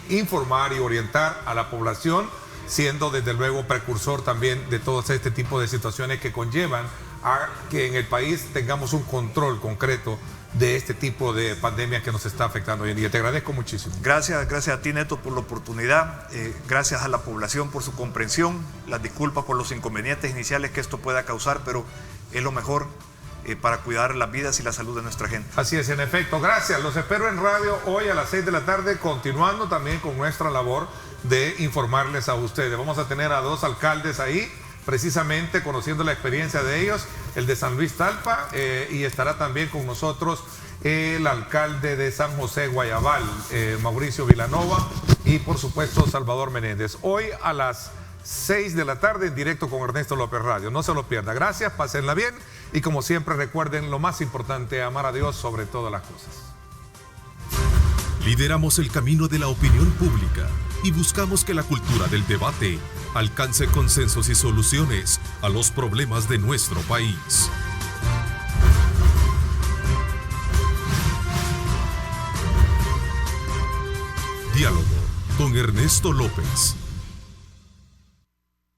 informar y orientar a la población, siendo desde luego precursor también de todo este tipo de situaciones que conllevan a que en el país tengamos un control concreto de este tipo de pandemia que nos está afectando hoy en día. Te agradezco muchísimo. Gracias a ti, Neto, por la oportunidad. Gracias a la población por su comprensión. Las disculpas por los inconvenientes iniciales que esto pueda causar, pero es lo mejor para cuidar las vidas y la salud de nuestra gente. Así es, en efecto. Gracias. Los espero en radio hoy a las 6 de la tarde, continuando también con nuestra labor de informarles a ustedes. Vamos a tener a 2 alcaldes ahí, precisamente conociendo la experiencia de ellos, el de San Luis Talpa, y estará también con nosotros el alcalde de San José Guayabal, Mauricio Vilanova, y por supuesto Salvador Menéndez. Hoy a las 6 de la tarde en directo con Ernesto López Radio. No se lo pierda. Gracias, pásenla bien y como siempre recuerden lo más importante, amar a Dios sobre todas las cosas. Lideramos el camino de la opinión pública y buscamos que la cultura del debate alcance consensos y soluciones a los problemas de nuestro país. Diálogo con Ernesto López.